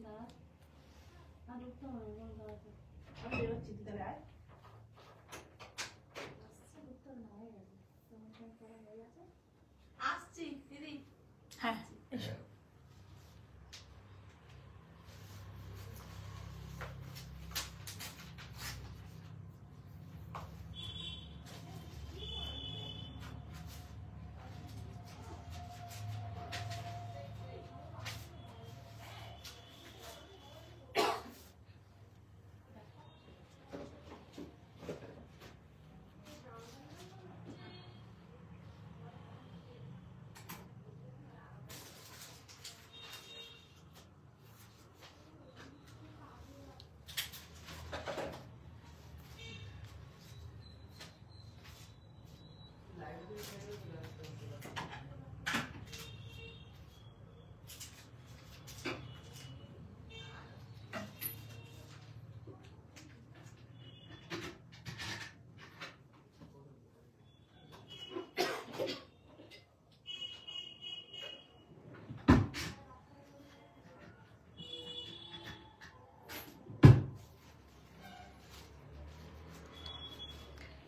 হ্যাঁ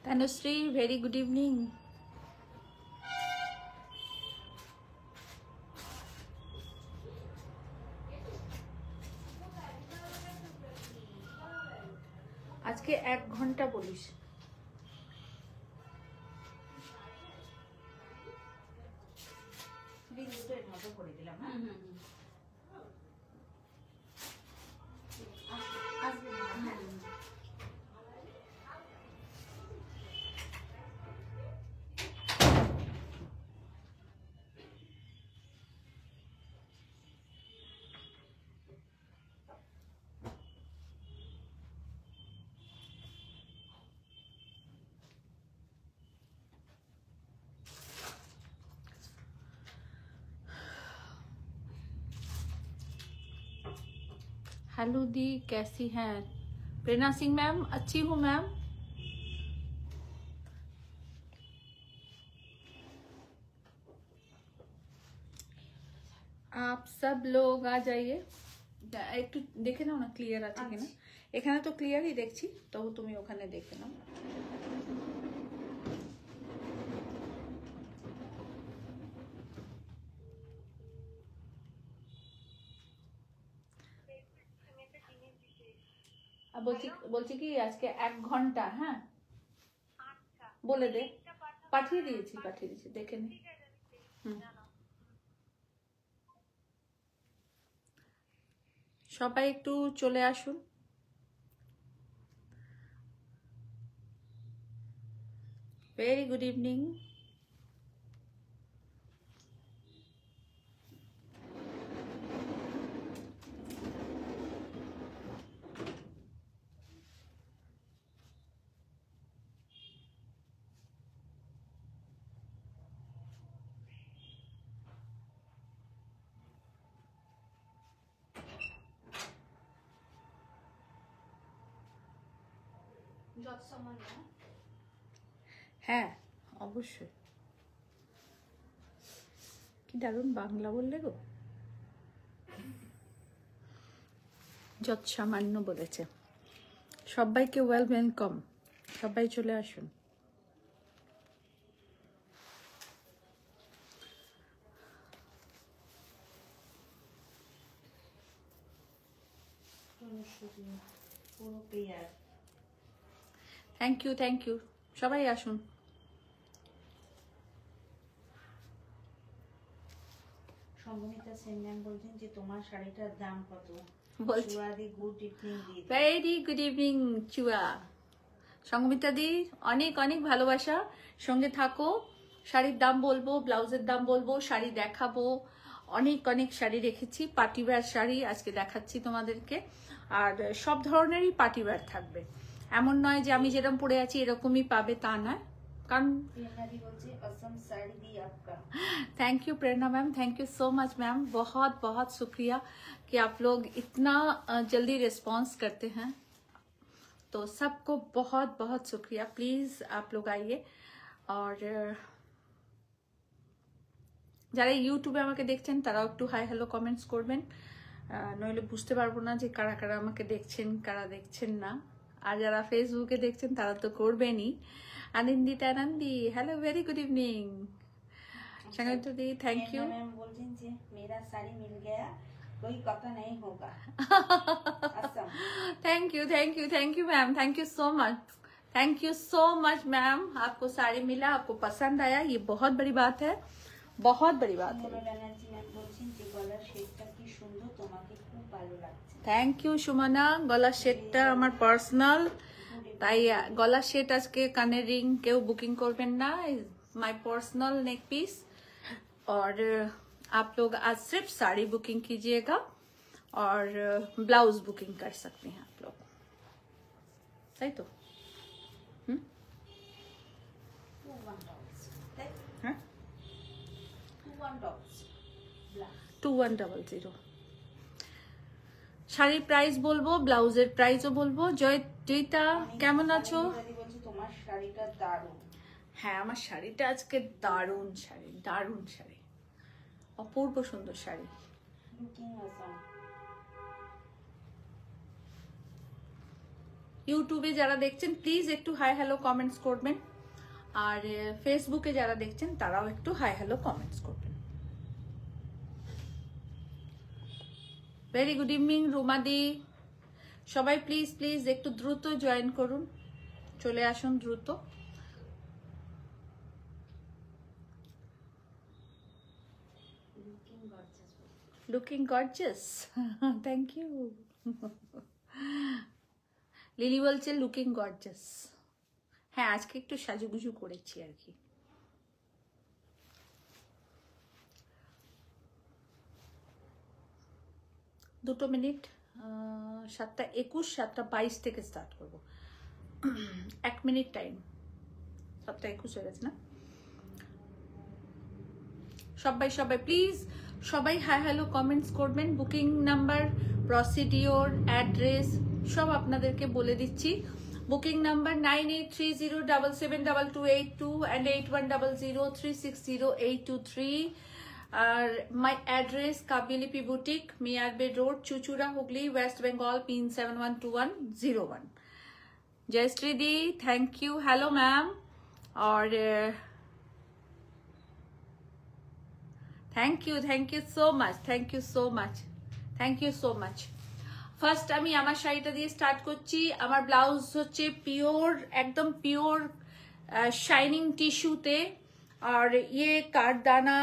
Tanushree, very good evening. আজকে 1 ঘন্টা বলিস। করে দিলাম हेलो दी, कैसी हैं? प्रेरणा सिंह मैम, अच्छी हूँ मैम। आप सब लोग आ जाइए। একটু দেখে নাও না ক্লিয়ার আছে কিনা। এখানে তো ক্লিয়ারই দেখছি, তবু তুমি ওখানে দেখে নাও। বলছি কি আজকে 1 ঘন্টা। হ্যাঁ বলে দে, পাঠিয়ে দিয়েছি দেখে নে। সবাই একটু চলে আসুন। Very good evening. হ্যাঁ অবশ্যই, কি দারুণ বাংলা বললে গো। যত সামান্য বলেছে। সবাইকে ওয়েলকাম, সবাই চলে আসুন। থ্যাংক ইউ, সবাই আসুন। সংগমিতা সেন ম্যাম বলছেন যে তোমার শাড়িটার দাম কত? ভেরি গুড ইভিনিং চুয়া। সংগমিতা দি অনেক অনেক ভালোবাসা, সঙ্গে থাকো। শাড়ির দাম বলবো, ব্লাউজের দাম বলবো, শাড়ি দেখাবো। অনেক অনেক শাড়ি রেখেছি, পার্টিওয়্যার শাড়ি আজকে দেখাচ্ছি তোমাদেরকে। আর সব ধরনেরই পার্টিওয়্যার থাকবে, এমন নয় যে আমি যেরকম পরে আছি এরকমই পাবে, তা নয়। কারণ thank you Prerna ma'am, thank you so much ma'am, बहुत बहुत शुक्रिया कि आप लोग इतना जल्दी रिस्पॉन्स करते हैं। तो सबको बहुत बहुत शुक्रिया। प्लीज़ आप लोग आइए। और যারা ইউটিউবে আমাকে দেখছেন তারাও একটু হাই হ্যালো কমেন্টস করবেন। নইলে বুঝতে পারবো না যে কারা কারা আমাকে দেখছেন কারা দেখছেন না। আর যারা ফেসবুকে দেখছেন তারা তো করবেনই। Anandita Anandi, hello, very good evening. Sangeeta दी थैंक यू। मैम बोलছেন যে मेरा साड़ी मिल गया कोई कथा नहीं होगा। Thank you ma'am, thank you so much ma'am. आपको साड़ी मिला, आपको पसंद आया, ये बहुत बड़ी बात है, बहुत बड़ी बात है। ব্যানার্জি ম্যাম বলছেন যে গলার শেপটা কি সুন্দর, তোমাকে খুব ভালো লাগছে। Thank you Sumana. গলার শেডটা আমার পার্সোনাল, তাই গলার শেড আজকে কানের রিং কেউ বুকিং করবেন না, माय पर्सनल नेक पीस। और आप लोग आज सिर्फ साड़ी बुकिंग कीजिएगा और ब्लाउज बुकिंग कर सकते हैं आप लोग, सही तो? 2100। শাড়ির প্রাইস বলবো, ব্লাউজের প্রাইসও বলবো। জয়িতা কেমন আছো? তোমার শাড়িটা দারুণ। হ্যাঁ, আমার শাড়িটা আজকে দারুণ শাড়ি, দারুণ শাড়ি, অপূর্ব সুন্দর শাড়ি। ইউটিউবে যারা দেখছেন প্লিজ একটু হাই হ্যালো কমেন্টস করবেন, আর ফেসবুকে যারা দেখছেন তারাও একটু হাই হ্যালো কমেন্টস করবেন। ভেরি গুড ইভিনিং রুমাদি। সবাই প্লিজ প্লিজ একটু দ্রুত জয়েন করুন, চলে আসুন দ্রুত। Looking gorgeous. Thank you. Lily বলছে লুকিং গর্জাস। হ্যাঁ, আজকে একটু সাজুগুজু করেছি আর কি। দুটো মিনিট, 7:21, 7:22 থেকে স্টার্ট করব। 1 মিনিট টাইম, 7:21 হয়ে গেছে না? সবাই প্লিজ সবাই হাই হ্যালো কমেন্টস করবেন। বুকিং নাম্বার, প্রসিডিওর, অ্যাড্রেস সব আপনাদেরকে বলে দিচ্ছি। Booking number 9830772282 and 8100360823। আর my address Kabilipi boutique, Miyarbed road, Chuchura, Hooghly, West Bengal, pin 712101। Jayashree দি থ্যাংক ইউ, हेलो मैम। और thank you so much. First আমি আমার শাড়িটা দিয়ে স্টার্ট করছি। আমার ব্লাউজ হচ্ছে পিওর, একদম পিওর শাইনিং টিস্যুতে, और ये कारदाना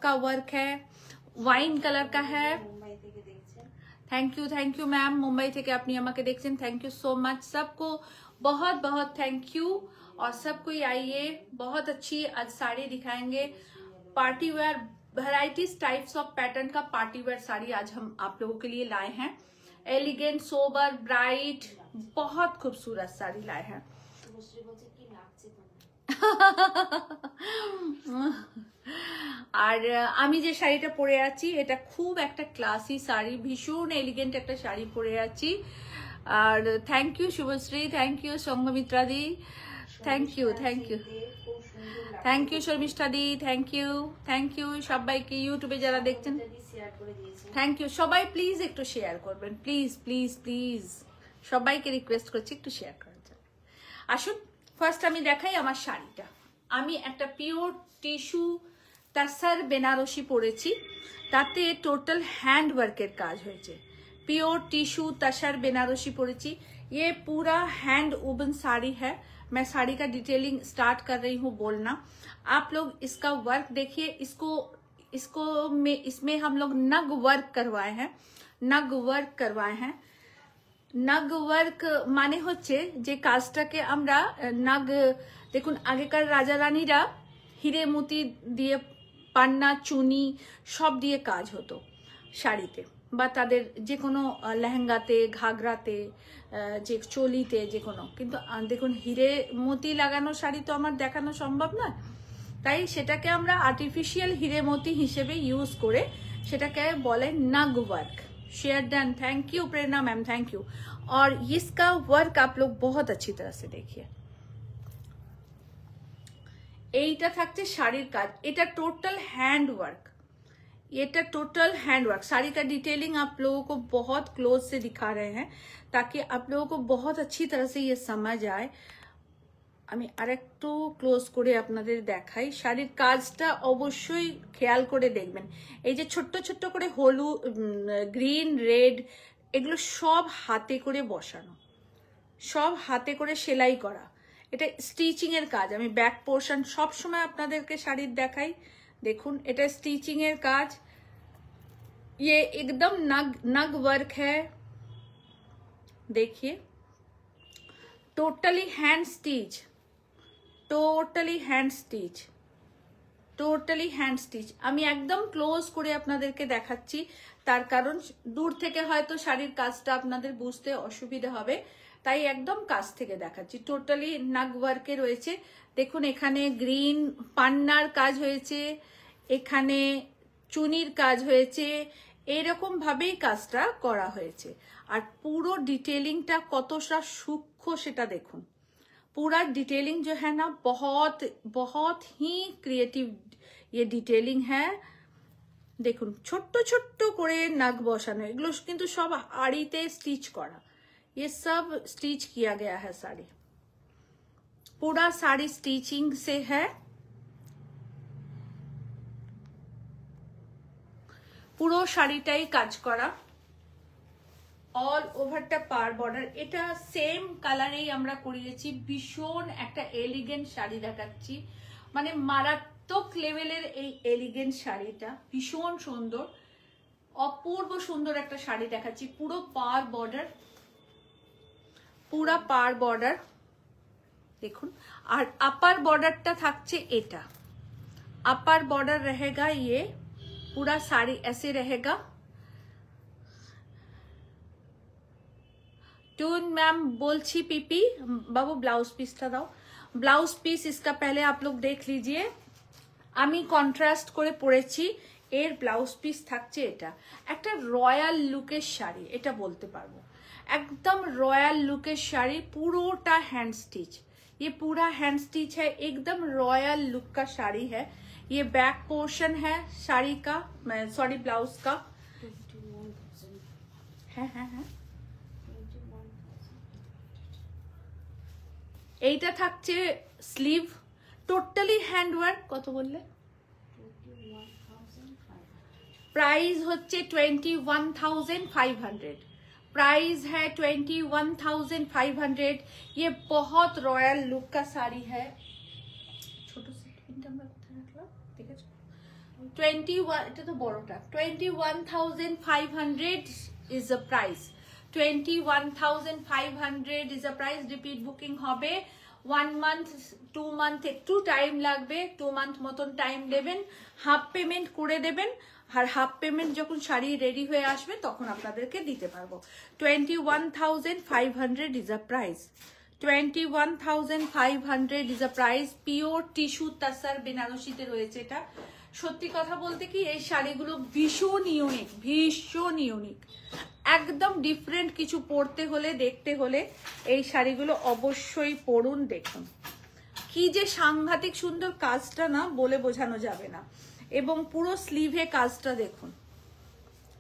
का वर्क है, वाइन कलर का है। थैंक यू मैम, मुंबई থেকে আপনি আমাকে দেখছেন, थैंक यू सो मच। सबको बहुत बहुत थैंक यू। और सब कोई आइए, बहुत अच्छी आज साड़ी दिखाएंगे। Party wear varieties types of pattern का पार्टी वेयर साड़ी आज हम आप लोगों के लिए लाए हैं। एलिगेंट, सोबर, ब्राइट, बहुत खूबसूरत साड़ी लाए हैं। আর আমি যে শাড়িটা পরে আছি এটা খুব একটা ক্লাসি শাড়ি, ভীষণ এলিগেন্ট একটা শাড়ি পরে আছি। আর thank you Shubhashree, thank you Sanghamitra দি, থ্যাংক ইউ শর্মিষ্ঠা দি, থ্যাংক ইউ সবাইকে ইউটিউবে যারা দেখছেন থ্যাংক ইউ। সবাই প্লিজ একটু শেয়ার করবেন, প্লিজ সবাইকে রিকোয়েস্ট করছি একটু শেয়ার করার জন্য। আসুন ফার্স্ট আমি দেখাই আমার শাড়িটা। আমি একটা পিওর টিস্যু তাসার বেনারসি পরেছি, তাতে টোটাল হ্যান্ড ওয়ার্কের কাজ হয়েছে। प्योर टिश्यू तसर बेनारसी पड़ेची। ये पूरा हैंड वूवन साड़ी है। मैं साड़ी का डिटेलिंग स्टार्ट कर रही हूँ बोलना। आप लोग इसका वर्क देखिए। इसमें हम लोग नग वर्क करवाए हैं। नग वर्क माने होच्छे जे काजटाके आमरा नग देखुन आगेकार राजा रानीरा हिरे मोती दिए पान्ना चुनी सब दिए काज होतो शाड़ीते বা তাদের যে কোনো লেহেঙ্গাতে ঘাগরাতে যে চলিতে যে কোনো। কিন্তু দেখুন হিরে মতি লাগানো শাড়ি তো আমার দেখানো সম্ভব না, তাই সেটাকে আমরা আর্টিফিশিয়াল হিরে মতি হিসেবে ইউজ করে সেটাকে বলে नग work. Share done. Thank you Prerna ma'am, thank you. और इसका वर्क आप लोग बहुत अच्छी तरह से देखिए। এইটা থাকছে শাড়ির কাজ, এটা টোটাল হ্যান্ড ওয়ার্ক। ये टोटल हैंडवर्क, साड़ी का डिटेलिंग आप लोगों को बहुत क्लोज से दिखा रहे हैं ताकि आप लोगों को बहुत अच्छी तरह से ये समझ आए। আমি আরেকটু ক্লোজ করে আপনাদের দেখাই। শাড়ির কাজটা অবশ্যই খেয়াল করে দেখবেন। এই যে ছোট্ট ছোট্ট করে হলুদ, গ্রিন, রেড, এগুলো সব হাতে করে বসানো, সব হাতে করে সেলাই করা। এটা স্টিচিং এর কাজ। আমি ব্যাক পোর্শন সব সময় আপনাদেরকে শাড়ির দেখাই। দেখুন এটা স্টিচিং এর কাজ। ये एकदम नग वर्क है, देखिए totally hand stitch, totally hand stitch, totally hand stitch. আমি একদম ক্লোজ করে আপনাদেরকে দেখাচ্ছি, তার কারণ দূর থেকে হয়তো শাড়ির কাজটা আপনাদের বুঝতে অসুবিধা হবে, তাই একদম কাছ থেকে দেখাচ্ছি। টোটালি নাগ ওয়ার্কে রয়েছে। দেখুন এখানে গ্রিন পান্নার কাজ হয়েছে, এখানে চুনির কাজ হয়েছে, এইরকম ভাবেই কাজটা করা হয়েছে। আর পুরো ডিটেলিংটা কতটা সূক্ষ্ম সেটা দেখুন। पूरा डिटेलिंग जो है ना बहुत बहुत ही क्रिएटिव ये डिटेलिंग है। দেখুন ছোট্ট ছোট্ট করে নাক বসানো, এগুলো কিন্তু সব আড়িতে স্টিচ করা। ये सब स्टिच किया गया है साड़ी, पूरा साड़ी स्टिचिंग से है। পুরো শাড়িটাই কাজ করা, অল ওভারটা পার বর্ডার। এটা সেম কালারেই আমরা করিয়েছি। ভীষণ একটা এলিগেন্ট শাড়ি দেখাচ্ছি, মানে মারাত্মক লেভেলের এই এলিগেন্ট শাড়িটা ভীষণ সুন্দর, অপূর্ব সুন্দর একটা শাড়ি দেখাচ্ছি। পুরো পার বর্ডার, পুরা পার বর্ডার দেখুন। আর আপার বর্ডারটা থাকছে এটা, আপার বর্ডার रहेगा ये, पूरा साड़ी ऐसे रहेगा। टून मैम बोलछी पीपी बाबू ब्लाउज पिसटा दाओ। ब्लाउज पिस इसका पहले आप लोग देख लीजिए। আমি কন্ট্রাস্ট করে পরেছি। এর ব্লাউজ পিস থাকছে এটা। একটা রয়্যাল লুকের শাড়ি এটা বলতে পারবো, एकदम रॉयल लुकेर शाड़ी, पुरोटा हैंड स्टिच। ये पूरा हैंड स्टिच है, एकदम रॉयल लुक का शाड़ी है। ये बैक पोर्शन है शाड़ी का, सॉरी ब्लाउज का है। এইটা থাকছে স্লিভ, টোটালি হ্যান্ডওয়ার্ক। কত বললে? प्राइस হচ্ছে 21,500। प्राइस है 21,500। ये बहुत रॉयल लुक का साड़ी है। ছোট সেটটা আমরা কোথায় রাখলাম দেখেছো? 21, এটা তো বড়টা। 21,500 is the price। 21,500 is the price। Repeat booking হবে। 1 month 2 month একটু টাইম লাগবে, 2 month মতন টাইম দেবেন, হাফ পেমেন্ট করে দেবেন। আর হাফ পেমেন্ট যখন শাড়ি রেডি হয়ে আসবে তখন আপনাদেরকে দিতে পারবো। 21,500 is the price। 21,500 is the price। Pure tissue tussar বেনারসিতে রয়েছে এটা। সত্যি কথা বলতে কি এই শাড়িগুলো ভীষণ ইউনিক, ভীষণ ইউনিক, একদম ডিফারেন্ট কিছু পরতে হলে, দেখতে হলে এই শাড়িগুলো অবশ্যই পরুন। দেখুন কি যে সাংঘাতিক সুন্দর কাজটা, না বলে বোঝানো যাবে না। এবং পুরো স্লিভে কাজটা দেখুন,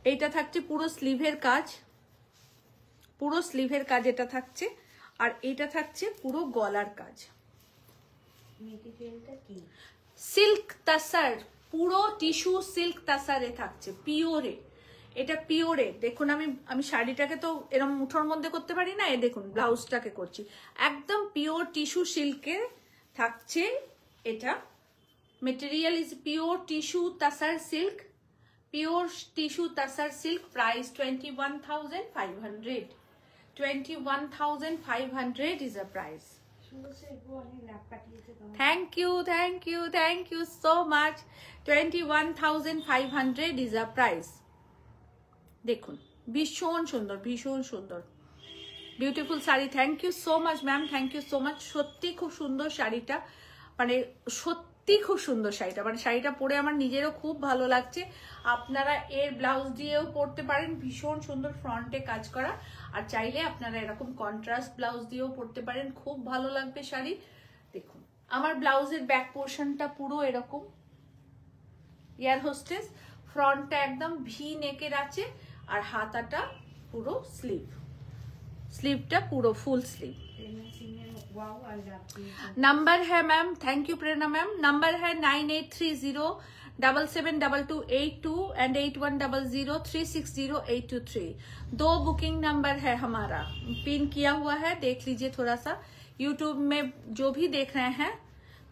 এইটা থাকছে পুরো স্লিভের কাজ, পুরো স্লিভের কাজ এটা থাকছে। আর এটা থাকছে পুরো গলার কাজ। মেটেরিয়ালটা কি? সিল্ক তাসার, পুরো টিস্যু সিল্ক তাসারে থাকছে, পিওরে। এটা পিওরে। দেখুন আমি শাড়িটাকে তো এরকম মুঠোর মধ্যে করতে পারি না, এই দেখুন ব্লাউজটাকে করছি, একদম পিওর টিস্যু সিল্কে থাকছে এটা। Material is pure tissue তাসার silk, pure tissue তাসার silk. Price 21,500। 21,500 is the price। Thank you, thank you, thank you so much। 21,500 is the price। দেখুন ভীষণ সুন্দর, ভীষণ সুন্দর, beautiful sari. Thank you so much ma'am, thank you so much. সত্যি খুব সুন্দর শাড়িটা, মানে সত্যি খুব সুন্দর শাড়িটা, মানে শাড়িটা পরে আমার নিজেরও খুব ভালো লাগছে। আপনারা এর ব্লাউজ দিয়েও পরতে পারেন, ভীষণ সুন্দর ফ্রন্টে কাজ করা। আর চাইলে আপনারা এরকম কন্ট্রাস্ট ব্লাউজ দিয়েও পরতে পারেন, খুব ভালো লাগবে শাড়ি। দেখুন আমার ব্লাউজের ব্যাক পোর্শনটা পুরো এরকম এয়ার হোস্টেস, ফ্রন্টটা একদম ভি নেকের আছে আর হাতাটা পুরো স্লিভটা পুরো ফুল স্লিভ। नंबर है ma'am, thank you Prerna ma'am. Number है 9830772282 एंड 8100360823। 2 बुकिंग नंबर है हमारा, पिन किया हुआ है, देख लीजिए थोड़ा सा। यूट्यूब में जो भी देख रहे हैं,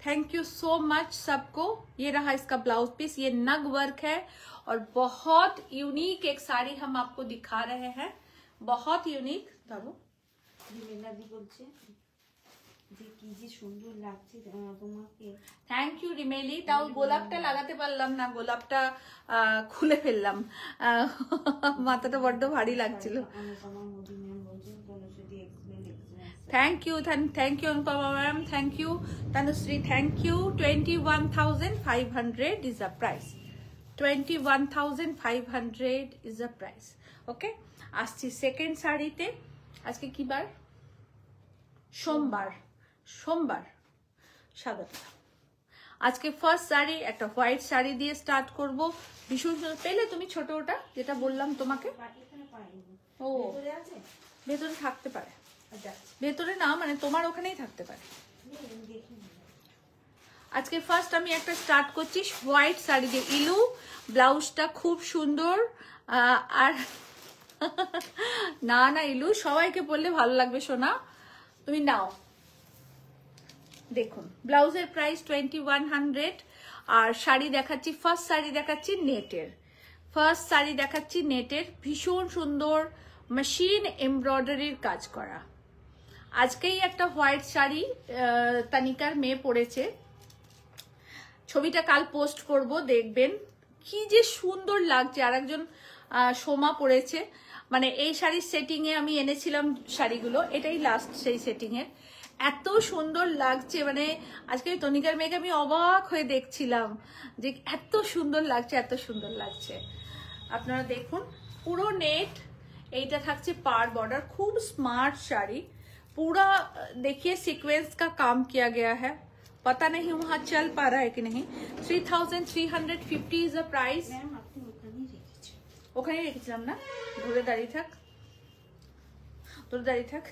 थैंक यू सो मच सबको। ये रहा इसका ब्लाउज पीस, ये नग वर्क है और बहुत यूनिक एक साड़ी हम आपको दिखा रहे हैं, बहुत यूनिक। धरो যে কি যে সুন্দর লাগছে তোমাকে। Thank you Rimeli. তাও গোলাপটা লাগাতে পারলাম না, গোলাপটা খুলে ফেললাম, মাথাটা বড্ড ভারী লাগছিল। Thank you Anupama ma'am, thank you Tanushree, thank you. 21,500 is the price, 21,500 is the price. Okay, আসছি সেকেন্ড শাড়িতে। আজকে কি বার? সোমবার স্বাগত। আজকে ফার্স্ট শাড়ি একটা হোয়াইট শাড়ি দিয়ে স্টার্ট করব। ভীষণ সুন্দর। পেলে তুমি ছোট ওটা যেটা বললাম তোমাকে? ও ভেতরে থাকতে পারে, ভেতরে না মানে তোমার ওখানেই থাকতে পারে। আজকে ফার্স্ট আমি একটা স্টার্ট করছি হোয়াইট শাড়ি দিয়ে। ইলু ব্লাউজটা খুব সুন্দর। আর না না ইলু, সবাইকে বললে ভালো লাগবে সোনা, তুমি নাও। দেখুন ব্লাউজের প্রাইস 2100। আর শাড়ি দেখাচ্ছি, ফার্স্ট শাড়ি দেখাচ্ছি নেটের, ভীষণ সুন্দর মেশিন এমব্রয়ডারির কাজ করা। আজকেই একটা হোয়াইট শাড়ি তানিকার মেয়ে পরেছে, ছবিটা কাল পোস্ট করব, দেখবেন কি যে সুন্দর লাগছে। আর একজন সোমা পরেছে, মানে এই শাড়ির সেটিং এ আমি এনেছিলাম শাড়িগুলো, এটাই লাস্ট সেই সেটিং এর। এত সুন্দর লাগছে, মানে আজকে তনিকার মেয়েকে আমি অবাক হয়ে দেখছিলাম যে এত সুন্দর লাগছে। আপনারা দেখুন পুরো নেট, এইটা থাকছে पार बॉर्डर, खूब स्मार्ट साड़ी, पूरा देखिए सीक्वेंस का काम किया गया है। पता नहीं वहाँ चल पा रहा है कि नहीं। 3,350 इज द प्राइस। ওখানে রেখেছিলাম না, ঘুরে দাঁড়িয়ে থাক, তোর দাঁড়িয়ে থাক।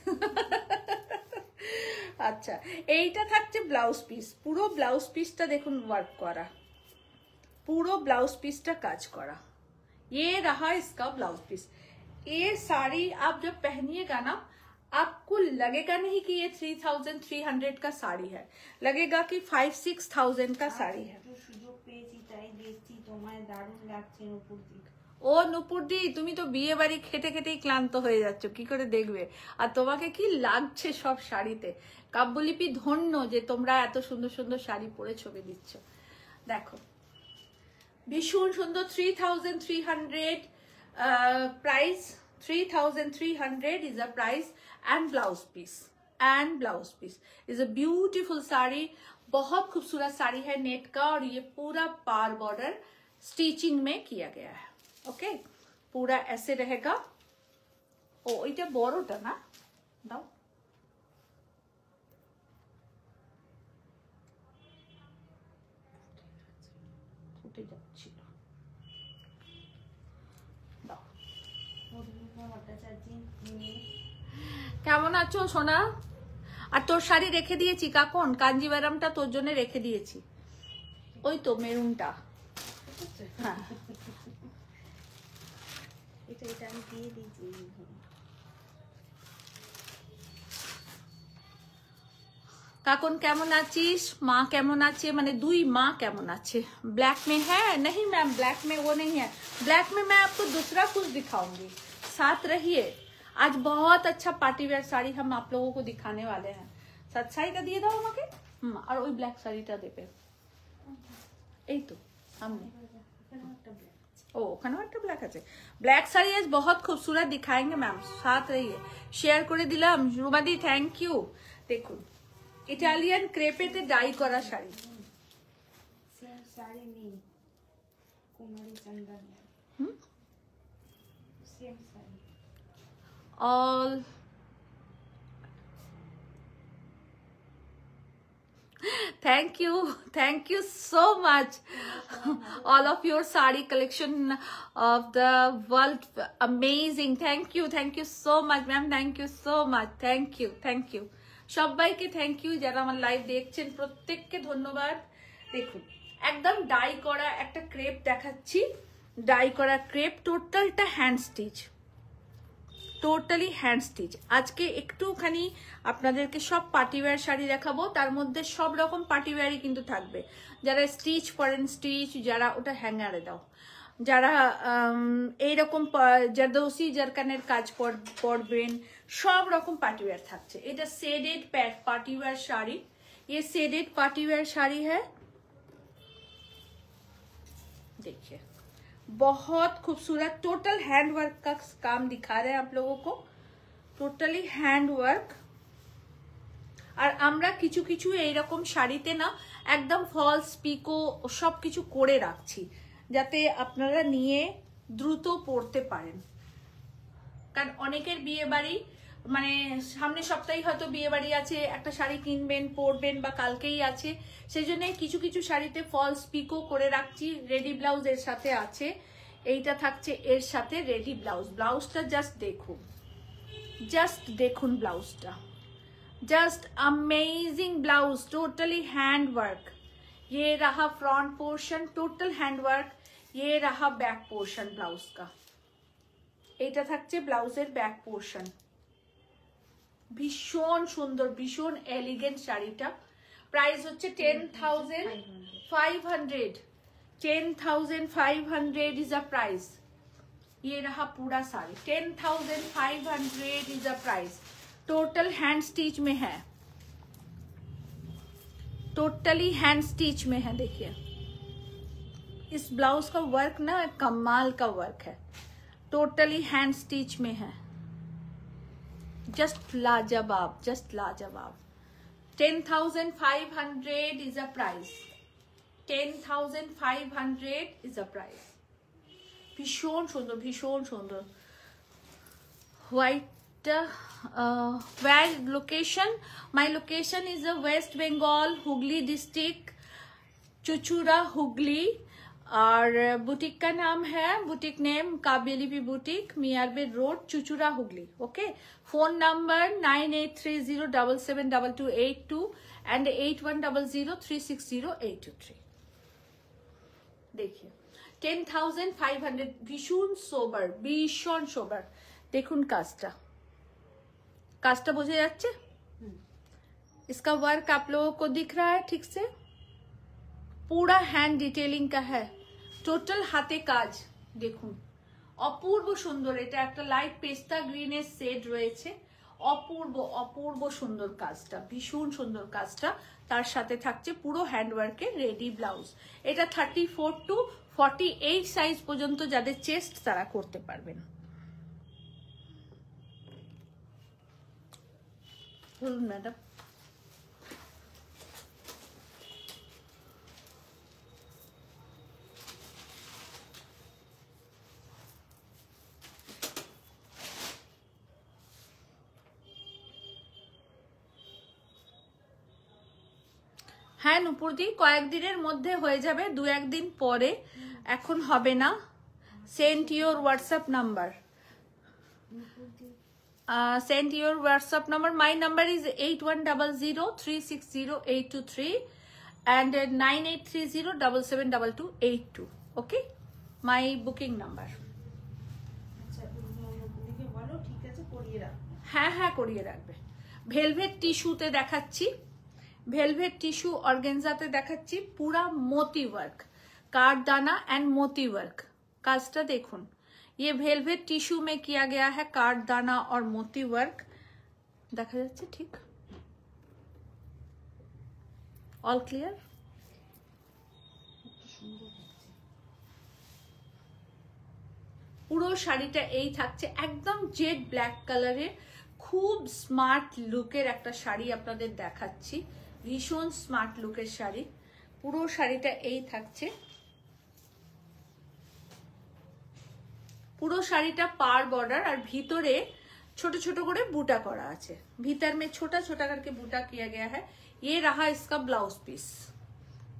আচ্ছা, এইটা থাকছে ব্লাউজ পিস, পুরো ব্লাউজ পিসটা দেখুন ওয়ার্ক করা, পুরো ব্লাউজ পিসটা কাজ করা। ये रहा इसका ब्लाउज पीस। ये साड़ी आप जब पहनिएगा ना, आपको लगेगा नहीं कि ये 3,300 का साड़ी है, लगेगा कि 5-6,000 का साड़ी है। সুযোগ পেয়েছি তাই দেখছি, তোমায় দারুণ লাগছে নুপুরদি। ও নুপুরদি, তুমি তো বিয়ে বাড়ি খেটে খেটেই ক্লান্ত হয়ে যাচ্ছ, কি করে দেখবে? আর তোমাকে কি লাগছে সব শাড়িতে। কাব্যলিপি ধন্য যে তোমরা এত সুন্দর সুন্দর শাড়ি পরে ছবি দিচ্ছ। দেখো ভীষণ সুন্দর, 3,300 price, 3,300 is a price and blouse piece is a beautiful sari, बहुत खूबसूरत साड़ी है नेट का। और ये पूरा पार बॉर्डर स्टिचिंग में किया गया है। ओके, पूरा ऐसे रहेगा। ओ এটা বড়টা না, দাও ফুটে যাচ্ছিল, দাও। কেমন আছো সোনা? আর তোর শাড়ি রেখে দিয়েছি কাকন, কাঞ্জিভারামটা তোর জন্য রেখে দিয়েছি, ওই তো মেরুনটা। হ্যাঁ এটা আমি দিয়ে দিয়েছি। কাকন কেমন আছিস? মা কেমন আছে, মানে দুই মা কেমন আছে? ब्लैक में है? नहीं मैम, ब्लैक में वो नहीं है। ब्लैक में मैं आपको दूसरा कुछ दिखाऊंगी, साथ रहिए। आज बहुत अच्छा पार्टी वेयर साड़ी हम आप लोगों को दिखाने वाले हैं। साथ শাড়িটা দিয়ে দাও আমাকে। আর ওই ব্ল্যাক শাড়িটা দেবে, এই তো সামনে। ओ ওখানেও একটা ব্ল্যাক আছে। ব্ল্যাক শাড়ি আজ बहुत खूबसूरत दिखाएंगे मैम, साथ रहिए। শেয়ার করে দিলাম রুমাদি, থ্যাংক ইউ। দেখুন ইটালিয়ান ক্রেপেতে ডাই করা শাড়ি, সেম শাড়ি নেই কুমারী চন্দন, same sari all. Thank you so much. All of your sari collection of the world, amazing. Thank you so much, ma'am. Thank you so much. Thank you. সবাইকে thank you যারা আমার live দেখছেন, প্রত্যেককে ধন্যবাদ। দেখুন একদম ডাই করা একটা ক্রেপ দেখাচ্ছি, ডাই করা ক্রেপ, টোটালটা hand stitch, totally hand stitch. আজকে একটুখানি আপনাদেরকে সব পার্টিওয়্যার শাড়ি দেখাবো, তার মধ্যে সব রকম পার্টিওয়্যারই কিন্তু থাকবে। যারা স্টিচ পরেন স্টিচ, যারা ওটা হ্যাঙ্গারে দাও, যারা এইরকম জারদৌসি জারকানের কাজ পরবেন, সব রকম পার্টিওয়্যার থাকছে। এটা शेडेड पार्टीवेयर শাড়ি, ये शेडेड पार्टीवेयर শাড়ি है। देखिए बहुत खूबसूरत, टोटल हैंड वर्क का काम दिखा रहे हैं आप लोगों को, टोटली हैंड वर्क। আর আমরা কিছু কিছু এইরকম শাড়িতে না একদম ফলস পিকো সব কিছু করে রাখছি, যাতে আপনারা নিয়ে দ্রুত পরতে পারেন। কারণ অনেকের বিয়ে বাড়ি, মানে সামনের সপ্তাহে হয়তো বিয়ে বাড়ি আছে, একটা শাড়ি কিনবেন পরবেন বা কালকেই আছে, সেই জন্য কিছু কিছু শাড়িতে ফলস পিকো করে রাখছি। রেডি ব্লাউজ এর সাথে আছে, এইটা থাকছে এর সাথে রেডি ব্লাউজ। ব্লাউজটা জাস্ট দেখুন ব্লাউজটা, just amazing blouse, totally hand work. ये रहा front portion, total hand work. ये रहा बैक पोर्शन ब्लाउज का, এটা থাকছে ব্লাউজের ব্যাক পোর্শন। ভীষণ সুন্দর, ভীষণ এলিগেন্ট শাড়িটা। প্রাইস হচ্ছে 10,500। 10,500 इज अ प्राइस। ये रहा पूरा sari, 10,500 is a price. Total hand stitch में है, टोटली हैंड स्टिच में है। देखिए इस ब्लाउज का वर्क ना कमाल का वर्क है, टोटली हैंड स्टिच में है। जस्ट लाजवाब, जस्ट लाजवाब। 10,500 is a price, 10,500 is a price. भीषण सुंदर, भीषण सुंदर। White where location? My location is a West Bengal, Hooghly district, Chuchura Hooghly. और बुटीक का नाम है, boutique name Kabelipi boutique, Miyarbed road, Chuchura Hooghly. Okay, phone number 9830772282 and 8100360823। देखिए 10,500, भीषण सोबर, भीषण सोबर। देखुन काजटा, काजटा बुझे जाच्छे? इसका वर्क आप लोगों को दिख रहा है ठीक से? पूरा हैंड डिटेलिंग का है, টোটাল হাতে কাজ। দেখুন অপূর্ব সুন্দর, এটা একটা লাইট পেস্তা গ্রিনের শেড রয়েছে, অপূর্ব অপূর্ব সুন্দর কাজটা, ভীষণ সুন্দর কাজটা। তার সাথে থাকছে পুরো হ্যান্ডওয়ার্কের রেডি ব্লাউজ। এটা 34 to 48 সাইজ পর্যন্ত যাদের চেস্ট তারা করতে পারবেন। বলুন ম্যাডাম। হ্যাঁ নুপুরদি, কয়েকদিনের মধ্যে হয়ে যাবে, 2-1 দিন পরে, এখন হবে না। Send your WhatsApp number, send your WhatsApp number. My number is 8100360823 and 9830772282. Okay, my booking number. হ্যাঁ হ্যাঁ করিয়ে রাখবে। ভেলভেট টিস্যুতে দেখাচ্ছি, ভেলভেট টিস্যু অর্গানজাতে দেখাচ্ছি, পুরা मोती वर्क, कारदाना एंड मोती वर्क। काजटा देखुन, ये वेलवेट टिश्यू में किया गया है, कारदाना और मोती वर्क। देखा जाच्छे ठीक? All clear? পুরো শাড়িটা এই থাকছে, একদম জেড ব্ল্যাক কালারের, খুব স্মার্ট লুকের একটা শাড়ি আপনাদের দেখাচ্ছি, ভীষণ স্মার্ট লুকের শাড়ি। পুরো শাড়িটা এই থাকছে, পুরো শাড়িটা পার বর্ডার, আর ভিতরে छोटे छोटे করে বুটা করা আছে भीतर में छोटा छोटा करके बूटा किया गया है ये रहा इसका ब्लाउज पीस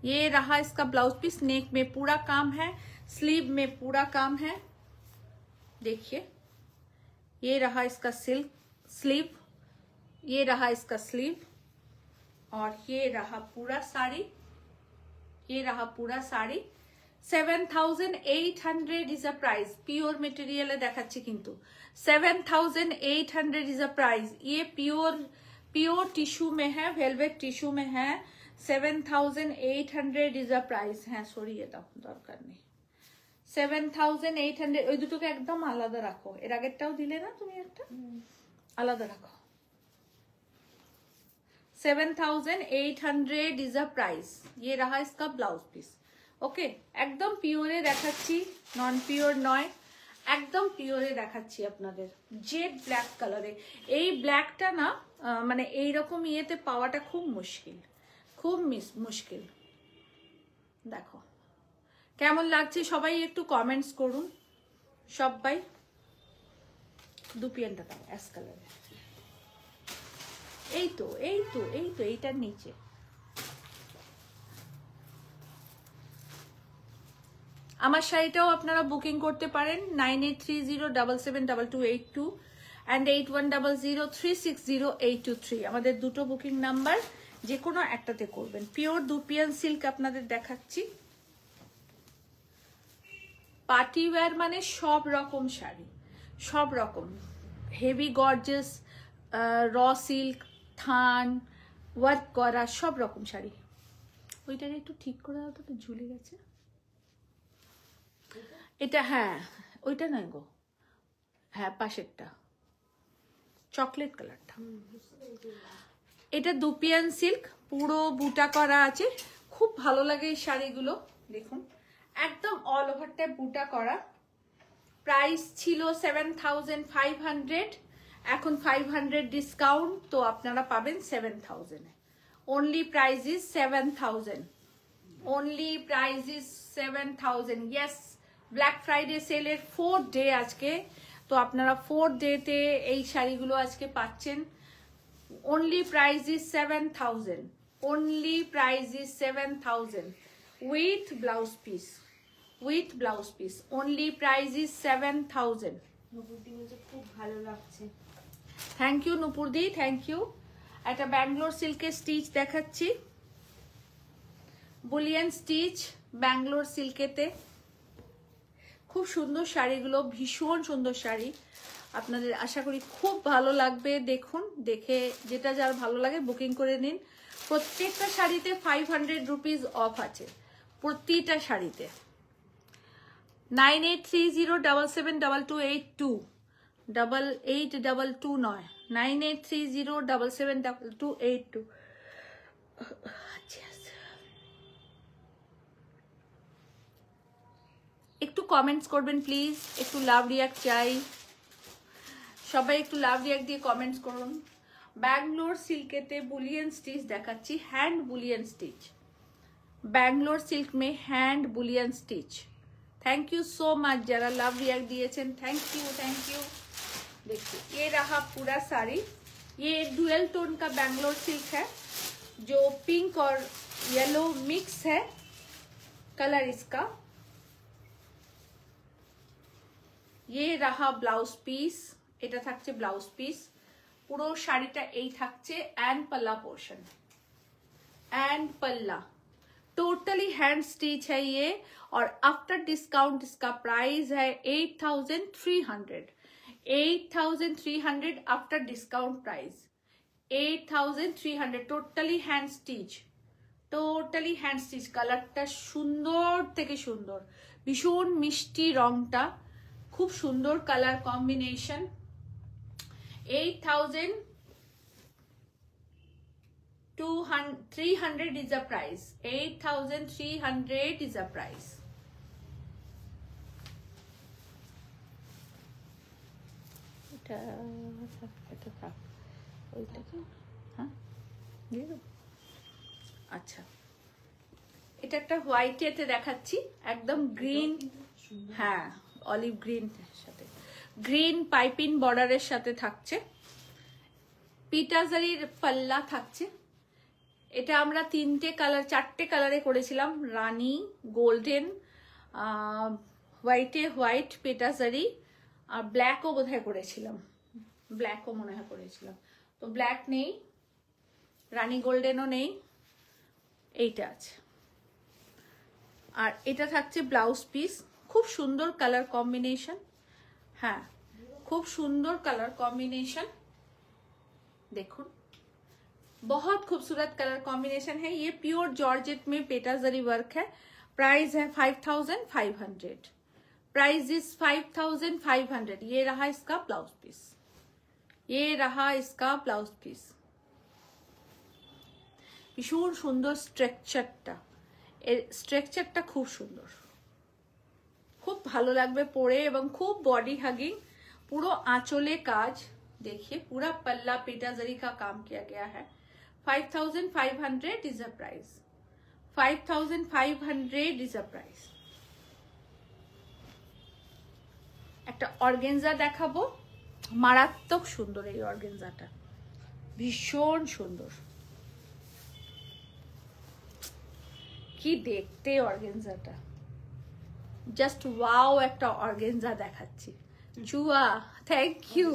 ये रहा इसका ब्लाउज पीस नेक में पूरा काम है स्लीव में पूरा काम है देखिए ये रहा इसका सिल्क स्लीव ये रहा इसका स्लीव और ये रहा पूरा साड़ी ये रहा पूरा sari 7,800 is a price pure material है देखाচ্ছি কিন্তু 7,800 is a price ये प्योर टिश्यू में है वेलवेट टिश्यू में है 7,800 is a price হ্যাঁ সরিয়ে দাও দরকার নেই 7,800 ওই দুটোকে একদম আলাদা রাখো এর আগেরটাও দিলে না তুমি একটা আলাদা রাখো 7,800 is a price ये रहा इसका ब्लाउज पीस ओके एकदम পিওরে দেখাচ্ছি নন পিওর নয় একদম পিওরে দেখাচ্ছি আপনাদের জেড ব্ল্যাক কালারে এই ব্ল্যাকটা না মানে এই রকম ইয়েতে পাওয়াটা খুব মুশকিল দেখো কেমন লাগছে সবাই একটু কমেন্টস করুন সবাই দুপিয়ানটা দাও অ্যাশ কালারে এই তো এইটার নিচে আমার শাড়িটাও আপনারা বুকিং করতে পারেন 9830772282 and 8100360823 আমাদের দুটো বুকিং নাম্বার যে কোনো একটাতে করবেন পিওর দুপিয়ান সিল্ক আপনাদের দেখাচ্ছি পার্টি ওয়্যার মানে সব রকম শাড়ি সব রকম হেভি গর্জিয়াস র সিল্ক থান ওয়ার্ক করা সব রকম শাড়ি ওইটারে একটু ঠিক করে দাও তো ঝুলে গেছে এটা হ্যাঁ ওইটা নয় গো হ্যাঁ পাশেরটা চকলেট কালারটা এটা দুপিয়ান সিল্ক পুরো বুটা করা আছে খুব ভালো লাগে এই শাড়িগুলো দেখুন একদম অল ওভারটা বুটা করা প্রাইস ছিল 7,500 এখন 500 ডিসকাউন্ট তো আপনারা পাবেন 7,000 only price is 7,000 only price is 7,000 yes black Friday সেলের 4th ডে আজকে তো আপনারা 4th ডেতে এই শাড়িগুলো আজকে পাচ্ছেন only price is 7,000 only price is 7,000 with blouse piece only price is 7,000 নুপুরদি বলছে খুব ভালো লাগছে থ্যাংক ইউ নুপুরদি থ্যাংক ইউ একটা ব্যাঙ্গালোর সিল্কের স্টিচ দেখাচ্ছি বুলিয়ান স্টিচ ব্যাঙ্গালোর সিল্কেতে খুব সুন্দর শাড়িগুলো ভীষণ সুন্দর শাড়ি আপনাদের আশা করি খুব ভালো লাগবে দেখুন দেখে যেটা যার ভালো লাগে বুকিং করে নিন প্রত্যেকটা শাড়িতে 500 রুপিস অফ আছে প্রতিটা শাড়িতে 9830772282 8822 নয় 9830772282 একটু কমেন্টস করবেন প্লিজ একটু লাভ রিয়াক্ট চাই সবাই একটু লাভ রিয়াক্ট দিয়ে কমেন্টস করুন ব্যাঙ্গালোর সিল্কেতে বুলিয়ান স্টিচ দেখাচ্ছি hand Boolean stitch Bangalore silk May hand Boolean stitch thank you so much जरा लव रिएक्ट दिए थैंक यू देखिए ये रहा पूरा साड़ी ये डुअल टोन का बैंगलोर सिल्क है जो पिंक और येलो मिक्स है कलर इसका ये रहा ब्लाउज पीस এটা থাকছে ব্লাউজ পিস পুরো শাড়িটা এই থাকছে এন্ড पल्ला पोर्शन एंड पल्ला टोटली हैंड स्टिच है ये और आफ्टर डिस्काउंट इसका प्राइस है 8,300 after discount price 8,300 totally hand stitch कलरটা সুন্দর থেকে সুন্দর ভীষণ মিষ্টি রংটা খুব সুন্দর colour combination 8,300 is a price 8,300 is a price আচ্ছা এটা একটা হোয়াইট এতে দেখাচ্ছি একদম গ্রিন হ্যাঁ অলিভ গ্রিন সাথে গ্রিন পাইপিং বর্ডারের সাথে থাকছে, পিটাজারির পাল্লা থাকছে। এটা আমরা চারটে কালারে করেছিলাম, রানী, গোল্ডেন, হোয়াইট পেটাজারি আর ব্ল্যাকও বোধহয় করেছিলাম, ব্ল্যাকও মনে হয় করেছিলাম। তো ব্ল্যাক নেই, রানী গোল্ডেনও নেই, এইটা আছে। আর এটা থাকছে ব্লাউজ পিস, খুব সুন্দর কালার কম্বিনেশন। হ্যাঁ, খুব সুন্দর কালার कॉम्बिनेशन, देखो बहुत खूबसूरत कलर कॉम्बिनेशन है। ये प्योर जॉर्जेट में पेटाजरी वर्क है। प्राइस है 5500, प्राइस इज 5500। ये रहा इसका ब्लाउज पीस, ये रहा इसका ब्लाउज पीस। ভীষণ সুন্দর স্ট্রাকচারটা, এর স্ট্রাকচারটা খুব সুন্দর, খুব ভালো লাগবে পরে এবং খুব বডি হাগিং। पूरा आंचले काज देखिए, पूरा पल्ला पेटाजरी का काम किया गया है। 5500 is a price, 5500 is a price. একটা অর্গানজা দেখাবো, মারাত্মক সুন্দর এই অর্গানজাটা, ভীষণ সুন্দর, কি দেখতে অর্গানজাটা, জাস্ট ওয়াও একটা অর্গানজা দেখাচ্ছি। চুয়া, থ্যাংক ইউ।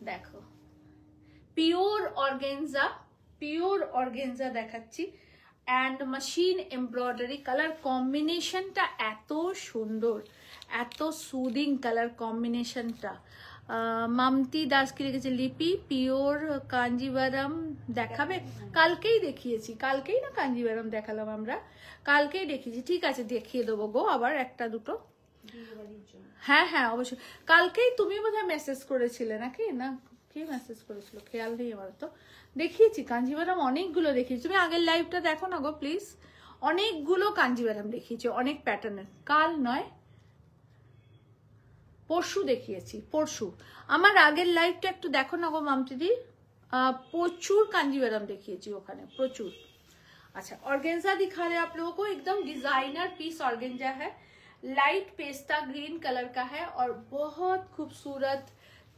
দেখো পিওর অর্গানজা দেখাচ্ছি, অ্যান্ড মেশিন এমব্রয়ডারি। কালার কম্বিনেশনটা এত সুন্দর, এত সুদিং কালার কম্বিনেশনটা। মামতি দাস কি লিখেছে, লিপি পিওর কাঞ্জিভারাম দেখাবে? কালকেই দেখিয়েছি, কালকেই না কাঞ্জিভারাম দেখালাম আমরা, কালকেই দেখিয়েছি। ঠিক আছে, দেখিয়ে দেবো গো আবার একটা দুটো। হ্যাঁ হ্যাঁ অবশ্যই, কালকেই তুমি বোধহয় মেসেজ করেছিলে নাকি, না কে মেসেজ করেছিল খেয়াল নেই আমার। তো দেখিয়েছি কাঞ্জিভারাম, অনেকগুলো দেখিয়েছি। তুমি আগের লাইভটা দেখো না গো প্লিজ, অনেকগুলো কাঞ্জিভারাম দেখিয়েছি, অনেক প্যাটার্নের। কাল নয়, পরশু দেখিয়েছি, পরশু। আমার আগের লাইভটা একটু দেখো না গো মামতিদি, প্রচুর कांजीवरम দেখিয়েছি ওখানে, প্রচুর। अच्छा, ऑर्गेन्जा दिखा रहे आप लोगों को, एकदम डिजाइनर पीस ऑर्गेन्जा है, लाइट पेस्ता ग्रीन कलर का है और बहुत खूबसूरत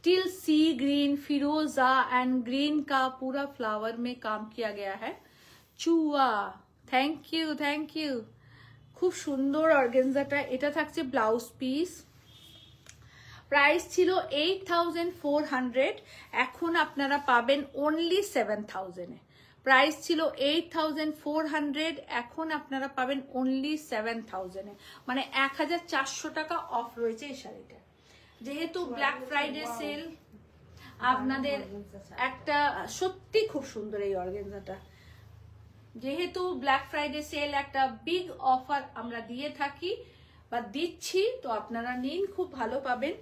टिल सी ग्रीन, फिरोजा एंड ग्रीन का पूरा फ्लावर में काम किया गया है। चुआ, थैंक यू। खूब सुंदर ऑर्गेन्जाटा। এটা থাকছে ব্লাউজ পিস। প্রাইস ছিল 8400, এখন আপনারা পাবেন অনলি 7000 এ। প্রাইস ছিল 8400, এখন আপনারা পাবেন অনলি 7000 এ, মানে 1400 টাকা অফ রয়েছে এই শাড়িটা। যেহেতু ব্ল্যাক ফ্রাইডে সেল, আপনাদের একটা সত্যি খুব সুন্দর এই অর্গানজাটা। যেহেতু ব্ল্যাক ফ্রাইডে সেল একটা বিগ অফার আমরা দিয়ে থাকি বা দিচ্ছি, তো আপনারা নিন, খুব ভালো পাবেন।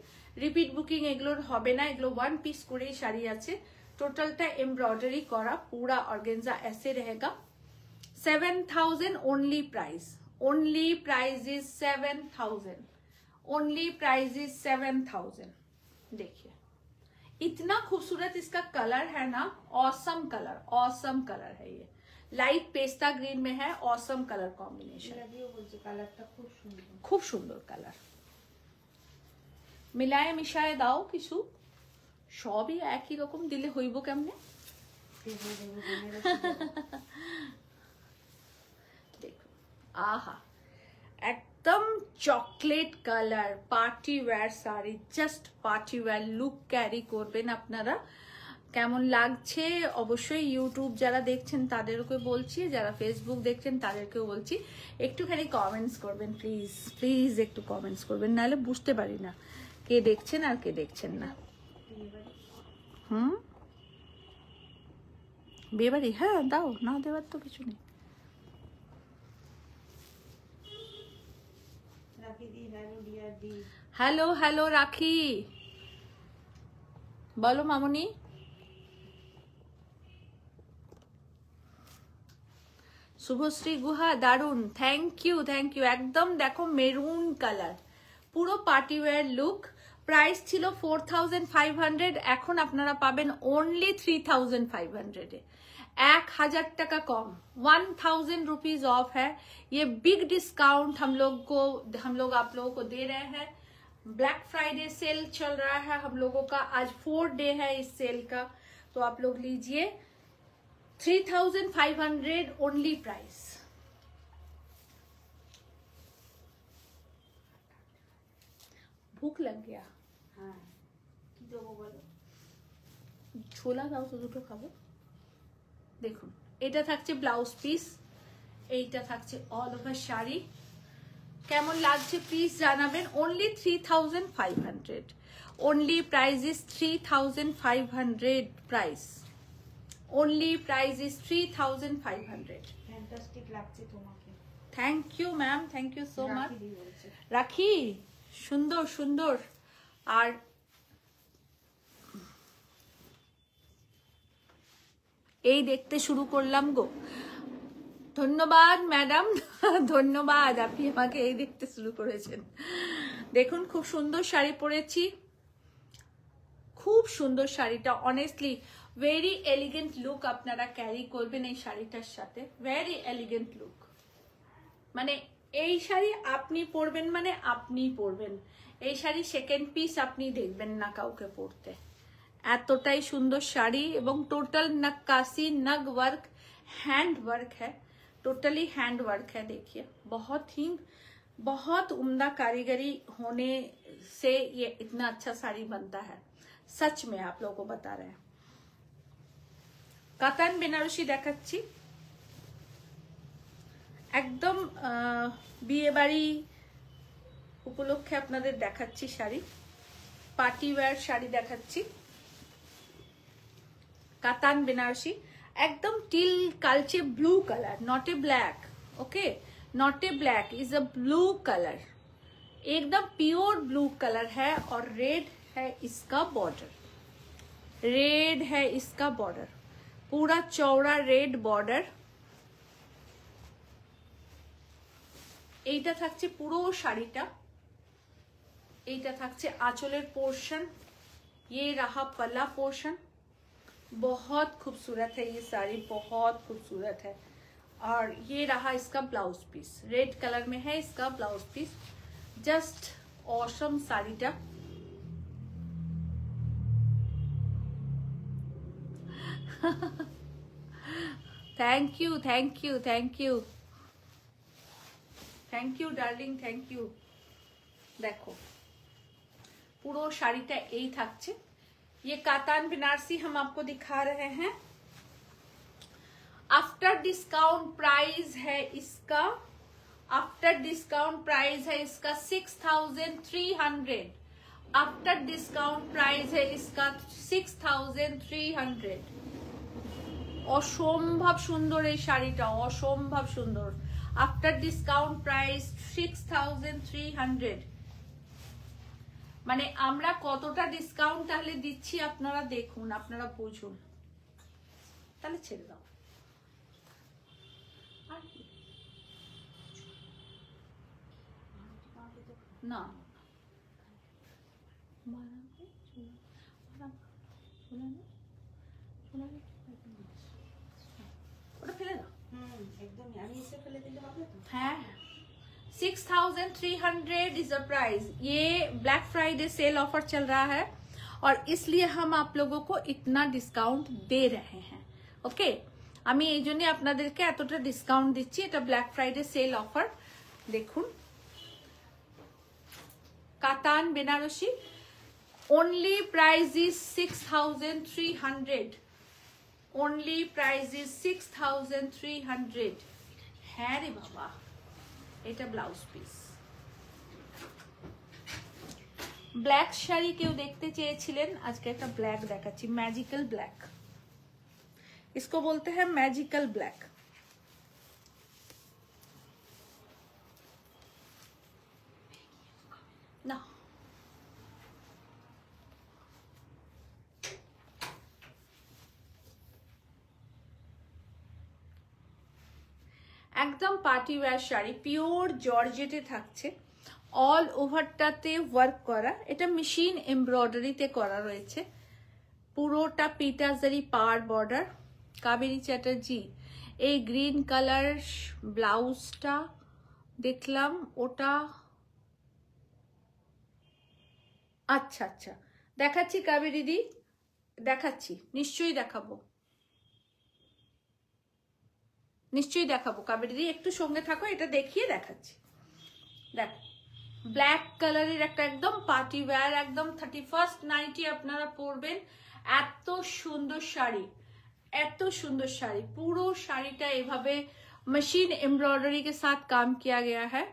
রিপিট বুকিং এগুলোর হবে না, এগুলো ওয়ান পিস করেই শাড়ি আছে। টোটালটা এমব্রয়ডারি করা, পুরা অর্গানজা ऐसे रहेगा। 7000 only price, only price is 7000, only price is 7000। देखिए इतना खूबसूरत इसका कलर है ना, ऑसम कलर है ये। लाइट पेस्ता ग्रीन में है, ऑसम कलर कॉम्बिनेशन, खूब सुंदर कलर। मिलाए मिशाए दाओ किसु, সবই একই রকম দিলে হইব কেমনে? দেখো, আহা, একদম chocolate colour party wear sari, just party wear look carry করবেন আপনারা। কেমন লাগছে অবশ্যই ইউটিউব যারা দেখছেন তাদেরকে বলছি, যারা ফেসবুক দেখছেন তাদেরকেও বলছি, একটুখানি কমেন্টস করবেন প্লিজ, প্লিজ একটু কমেন্টস করবেন, নাহলে বুঝতে পারি না কে দেখছেন আর কে দেখছেন না। বিয়েবাড়ি, হ্যাঁ দাও, না দেওয়ার তো কিছু নেই। হ্যালো হ্যালো রাখি, বলো মামনি। শুভশ্রী গুহা, দারুন, থ্যাংক ইউ। একদম দেখো মেরুন কালার, পুরো পার্টি ওয়্যার লুক। প্রাইস ছিল 4500, এখন আপনারা পাবেন ओनली 3500 এ, 1000 টাকা কম, 1000 रुपीज ऑफ है। ये बिग डिस्काउंट हम लोग आप लोगों को दे रहे हैं। ब्लैक फ्राइडे सेल चल रहा है हम लोगों का, आज 4th डे है इस सेल का, तो आप लोग लीजिए 3500 ओनली प्राइस। ভুক লাগিয়া হ্যাঁ কি দেবো বলো? ছোলা দাও তো দুটো খাবো। দেখুন এটা থাকছে ব্লাউজ পিস, এইটা থাকছে অল ওভার শাড়ি। কেমন লাগছে প্লিজ জানাবেন। Only 3500, only price is 3500 price, only price is 3500। Fantastic লাগছে তোমাকে। Thank you ma'am, thank you so much. Rakhi দিয়ে বলছে। রাখি সুন্দর সুন্দর। আর এই দেখতে শুরু করলাম গো। ধন্যবাদ ম্যাডাম, ধন্যবাদ, আপনি আমাকে এই দেখতে শুরু করেছেন। দেখুন খুব সুন্দর শাড়ি পরেছি, খুব সুন্দর শাড়িটা, অনেস্টলি ভেরি এলিগেন্ট লুক আপনারা ক্যারি করবেন এই শাড়িটার সাথে, ভেরি এলিগেন্ট লুক। মানে এই শাড়ি আপনি পরবেন মানে আপনিই পরবেন, এই শাড়ি সেকেন্ড পিস আপনি দেখবেন না কাউকে পরতে, এতটাই সুন্দর শাড়ি। এবং টোটাল नक्काशी नग वर्क, हैंड वर्क है, टोटली हैंड वर्क है। देखिए बहुत उम्दा कारीगरी होने से ये इतना अच्छा साड़ी बनता है, सच में आप लोगों को बता रहे हैं। কাতান বেনারসি দেখাচ্ছি, একদম বিয়ে বাড়ি উপলক্ষে আপনাদের দেখাচ্ছি শাড়ি, পার্টি ওয়্যার শাড়ি দেখাচ্ছি। কাতান বেনারসি एकदम टिल कालचे blue colour, not a black, okay, not a black, is a blue colour, एकदम प्योर ब्लू कलर है। और रेड है इसका बॉर्डर, रेड है इसका बॉर्डर, पूरा चौड़ा रेड बॉर्डर। এইটা থাকছে পুরো শাড়িটা, এইটা থাকছে আঁচলের পোর্শন, ये रहा पल्ला पोर्शन। बहुत खूबसूरत है ये साड़ी, बहुत खूबसूरत है। और ये रहा इसका ब्लाउज पीस, रेड कलर में है इसका ब्लाउज पीस, जस्ट ऑसम साड़ीटा। Thank you thank you thank you thank you darling, thank you. देखो পুরো শাড়িটা এই থাকছে। ये कातान बनारसी हम आपको दिखा रहे हैं। आफ्टर डिस्काउंट प्राइस है इसका, आफ्टर डिस्काउंट प्राइस है इसका 6300, आफ्टर डिस्काउंट प्राइस है इसका 6300। অসম্ভব সুন্দর এই শাড়িটা, অসম্ভব সুন্দর। After discount price 6300। মানে আমরা কতটা ডিসকাউন্ট তাহলে দিচ্ছি আপনারা দেখুন, আপনারা বুঝুন, তাহলে ছেড়ে দাও। না ওটা ফেলে দাও। একদমই, আমি এসে ফেলে দিলে হবে তো? হ্যাঁ 6300 इज अ प्राइस। ये ब्लैक फ्राइडे सेल ऑफर चल रहा है और इसलिए हम आप लोगों को इतना डिस्काउंट दे रहे हैं, ओके। আমি এই জন্য আপনাদেরকে এতটা ডিসকাউন্ট দিচ্ছি, এটা ব্ল্যাক ফ্রাইডে সেল অফার। দেখুন কাতান Banarasi, only price is 6300, only price is 6300। হ্যাঁ রে বাবা, এটা ব্লাউজ পিস। ব্ল্যাক শাড়ি কেউ দেখতে চেয়েছিলেন, আজকে একটা ব্ল্যাক দেখাচ্ছি, ম্যাজিক্যাল ব্ল্যাক, इसको बोलते हैं मैजिकल ब्लैक। ना একদম পার্টি ওয়্যার শাড়ি, পিওর জর্জেটে থাকছে, অল ওভারটাতে ওয়ার্ক করা, এটা মেশিন এমব্রয়ডারিতে করা রয়েছে, পুরোটা পিটাজারি পার বর্ডার। কাবেরী চ্যাটার্জি, এই গ্রিন কালার ব্লাউজটা দেখলাম, ওটা আচ্ছা আচ্ছা, দেখাচ্ছি কাবেরী দি, দেখাচ্ছি, নিশ্চয়ই দেখাবো, নিশ্চয়ই দেখাবো কাবেরী দি, একটু সঙ্গে থাকো, এটা দেখিয়ে দেখাচ্ছি। দেখো ব্ল্যাক কালারের একটা একদম পার্টি ওয়্যার, একদম 31st নাইটে আপনারা পরবেন। এত সুন্দর শাড়ি, এত সুন্দর শাড়ি, পুরো শাড়িটা এভাবে मशीन एम्ब्रॉयडरी के साथ काम किया गया है।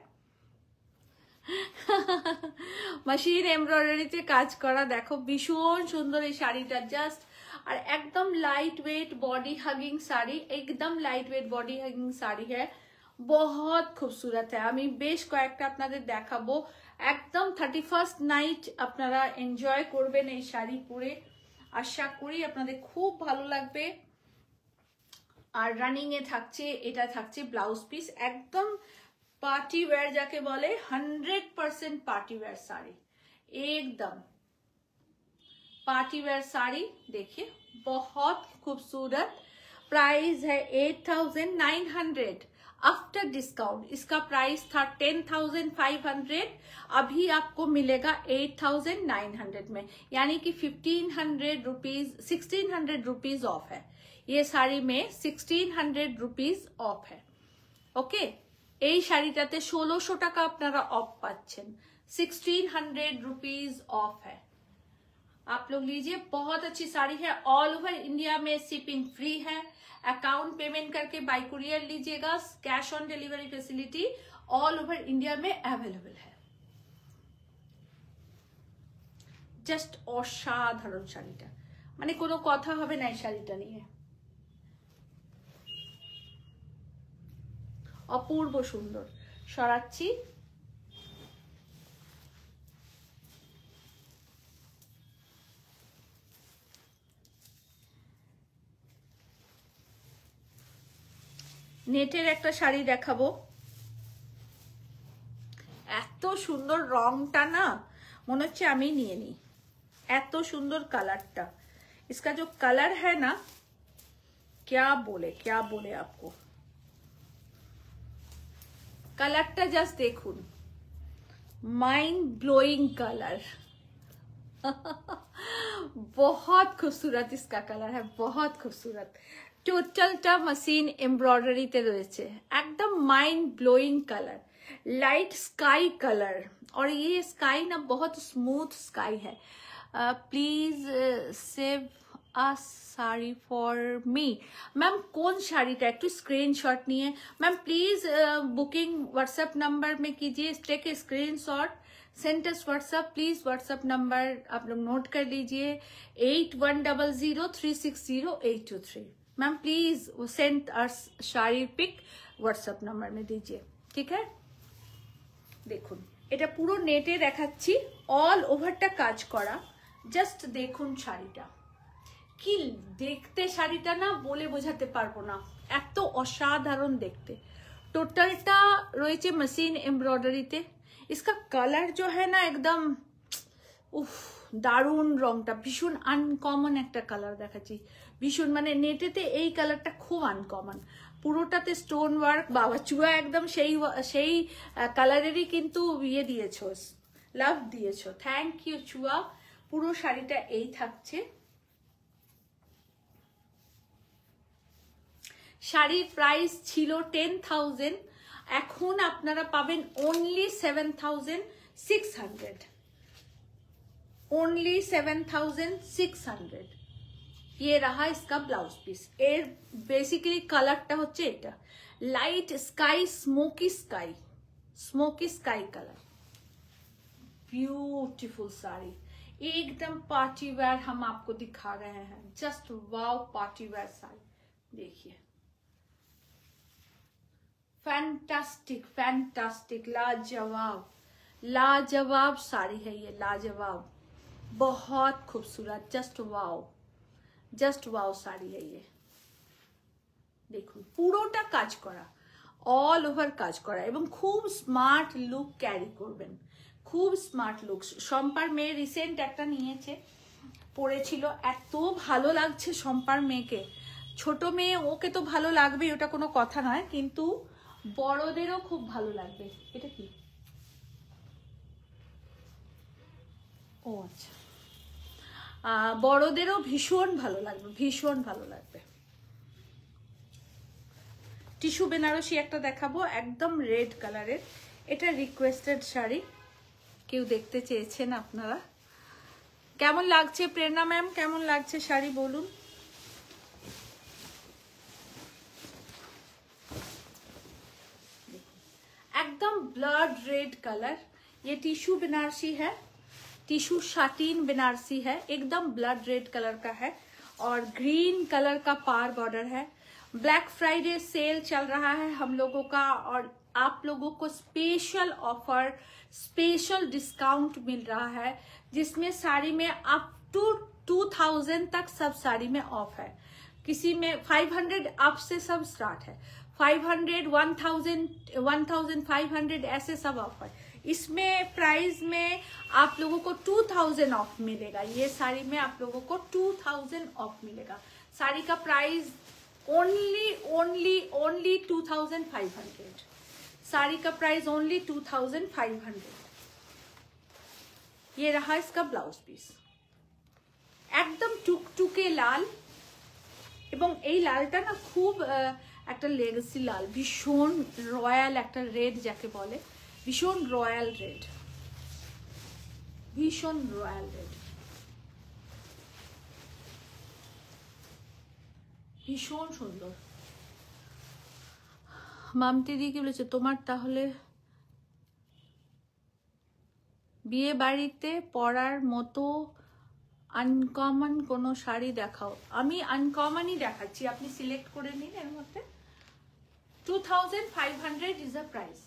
मशीन एम्ब्रॉयडरीতে কাজ করা, দেখো ভীষণ সুন্দর এই শাড়িটা, জাস্ট আর একদম light weight body hugging sari, एकदम light weight body hugging sari है, बहुत खूबसूरत है। আমি বেশ কয়েকটা আপনাদের দেখাবো, একদম 31st নাইট আপনারা এনজয় করবেন এই শাড়ি পরে, আশা করি আপনাদের খুব ভালো লাগবে। আর রানিং এ থাকছে, এটা থাকছে ব্লাউজ পিস, একদম पार्टी वेयर जाके बोले 100% पार्टी वेयर साड़ी, एकदम पार्टी वेयर साड़ी। देखिए बहुत खूबसूरत, प्राइस है 8,900 आफ्टर डिस्काउंट। इसका प्राइस था 10,500, अभी आपको मिलेगा 8,900 में, यानी कि 1,500 रुपीज, 1,600 रुपीज ऑफ है। ये साड़ी में 1,600 रुपीज ऑफ है। ओके, এই শাড়িটাতে 1600 টাকা আপনারা অফ পাচ্ছেন, 1,600 रुपीज ऑफ है। आप लोग लीजिए, बहुत अच्छी साड़ी है, ऑल ओवर इंडिया में शिपिंग फ्री है। अकाउंट पेमेंट करके बाय कुरियर लीजिएगा, cash on delivery facility all over India में अवेलेबल है। জাস্ট অসাধারণ শাড়িটা, মানে কোনো কথা হবে না এই শাড়িটা নিয়ে, অপূর্ব সুন্দর। সরাচ্ছি, নেটের একটা শাড়ি দেখাবো, এত সুন্দর রংটা না মনে হচ্ছে আমি নিয়ে নিই, এত সুন্দর কালারটা, इसका जो कलर है ना क्या बोले आपको, कलरটা জাস্ট দেখুন, माइंड ब्लोइंग कलर बहुत खूबसूरत इसका कलर है, बहुत खूबसूरत। টোটালটা मशीन एम्ब्रॉयडरीতে রয়েছে, एकदम mind blowing colour, light sky colour, और ये स्काई ना बहुत स्मूथ स्काई है। Please save a sari for me. Ma'am कौन শাড়িটা একটু স্ক্রিনশট নিয়ে ma'am please booking WhatsApp number में कीजिए, take a screenshot, send us WhatsApp please. WhatsApp number आप लोग नोट कर लीजिए, 8100360823। मैम प्लीज सेंड अस শাড়ির পিক व्हाट्सएप नंबर में दीजिए, ठीक है। দেখুন এটা পুরো নেটে দেখাচ্ছি, অল ওভারটা কাজ করা, জাস্ট দেখুন শাড়িটা কি দেখতে, শাড়িটা না বলে বোঝাতে পারবো না, এত অসাধারণ দেখতে। টোটালটা রয়েছে मशीन एम्ब्रॉयडरीতে। इसका कलर जो है ना एकदम উফ, দারুণ রংটা, ভীষণ আনকমন একটা কালার দেখাচ্ছি, ভীষণ মানে নেটেতে এই কালারটা খুব আনকমন, পুরোটাতে স্টোন ওয়ার্ক, বাবা চুয়া একদম সেই কালারেরই কিন্তু ইয়ে দিয়েছো, লাভ দিয়েছো, থ্যাংক ইউ চুয়া। পুরো শাড়িটা এই থাকছে, শাড়ির প্রাইস ছিল 10,000, এখন আপনারা পাবেন অনলি 7,600, ओनली 7,600। ये रहा इसका ब्लाउज पीस। एर बेसिकली कलरটা হচ্ছে এটা, light sky smoky sky, smoky sky colour, beautiful sari, एकदम पार्टी वेयर हम आपको दिखा रहे हैं, जस्ट वाव पार्टी वेयर साड़ी। देखिए फैंटास्टिक फैंटास्टिक, लाजवाब लाजवाब साड़ी है ये, लाजवाब, बहुत खूबसूरत, जस्ट वाओ साड़ी है ये। দেখুন পুরোটা কাজ করা, অল ওভার কাজ করা, এবং খুব স্মার্ট লুক ক্যারি করবেন, খুব স্মার্ট লুক। শম্পার মেয়ে রিসেন্ট একটা নিয়েছে, পরেছিল, এত ভালো লাগছে শম্পার মেয়েকে, ছোট মেয়ে ওকে তো ভালো লাগবে, ওটা কোনো কথা নয়, কিন্তু বড়দেরও খুব ভালো লাগবে। এটা কি ও আচ্ছা, বড়দেরও ভীষণ ভালো লাগবে, ভীষণ ভালো লাগবে। টিস্যু বেনারসি একটা দেখাবো, একদম রেড কালারের। এটা রিকোয়েস্টেড শাড়ি, কেউ দেখতে চেয়েছেন আপনারা। কেমন লাগছে প্রেরণা ম্যাম, কেমন লাগছে শাড়ি বলুন। एकदम ब्लड रेड कलर, ये टिश्यू बनारसी है, टिश्यू शाटीन बनारसी है, एकदम ब्लड रेड कलर का है और ग्रीन कलर का पार बॉर्डर है। ब्लैक फ्राइडे सेल चल रहा है हम लोगों का और आप लोगों को स्पेशल ऑफर, स्पेशल डिस्काउंट मिल रहा है, जिसमें साड़ी में अप टू 2000 तक सब साड़ी में ऑफ है। किसी में 500 अप से सब स्टार्ट है, 500, 1000, 1500 ऐसे सब ऑफर। इसमें प्राइस में आप लोगों को 2000 ऑफ मिलेगा। ये साड़ी में आप लोगों को 2000 ऑफ मिलेगा। साड़ी का प्राइस ओनली 2500। साड़ी का प्राइस ओनली 2500। ये रहा इसका ब्लाउज पीस, একদম টুকটুকে লাল, এবং এই লালটা না খুব একটা লেগেসি লাল, ভীষণ রয়্যাল একটা রেড যাকে বলে, ভীষণ রয়্যাল রেড, ভীষণ রয়্যাল রেড, ভীষণ সুন্দর। মামতি দি কি বলেছে, তোমার তাহলে বিয়ে বাড়িতে পরার মতো আনকমন কোনো শাড়ি দেখাও। আমি আনকমনই দেখাচ্ছি, আপনি সিলেক্ট করে নিন এর মধ্যে। 2500 is a price,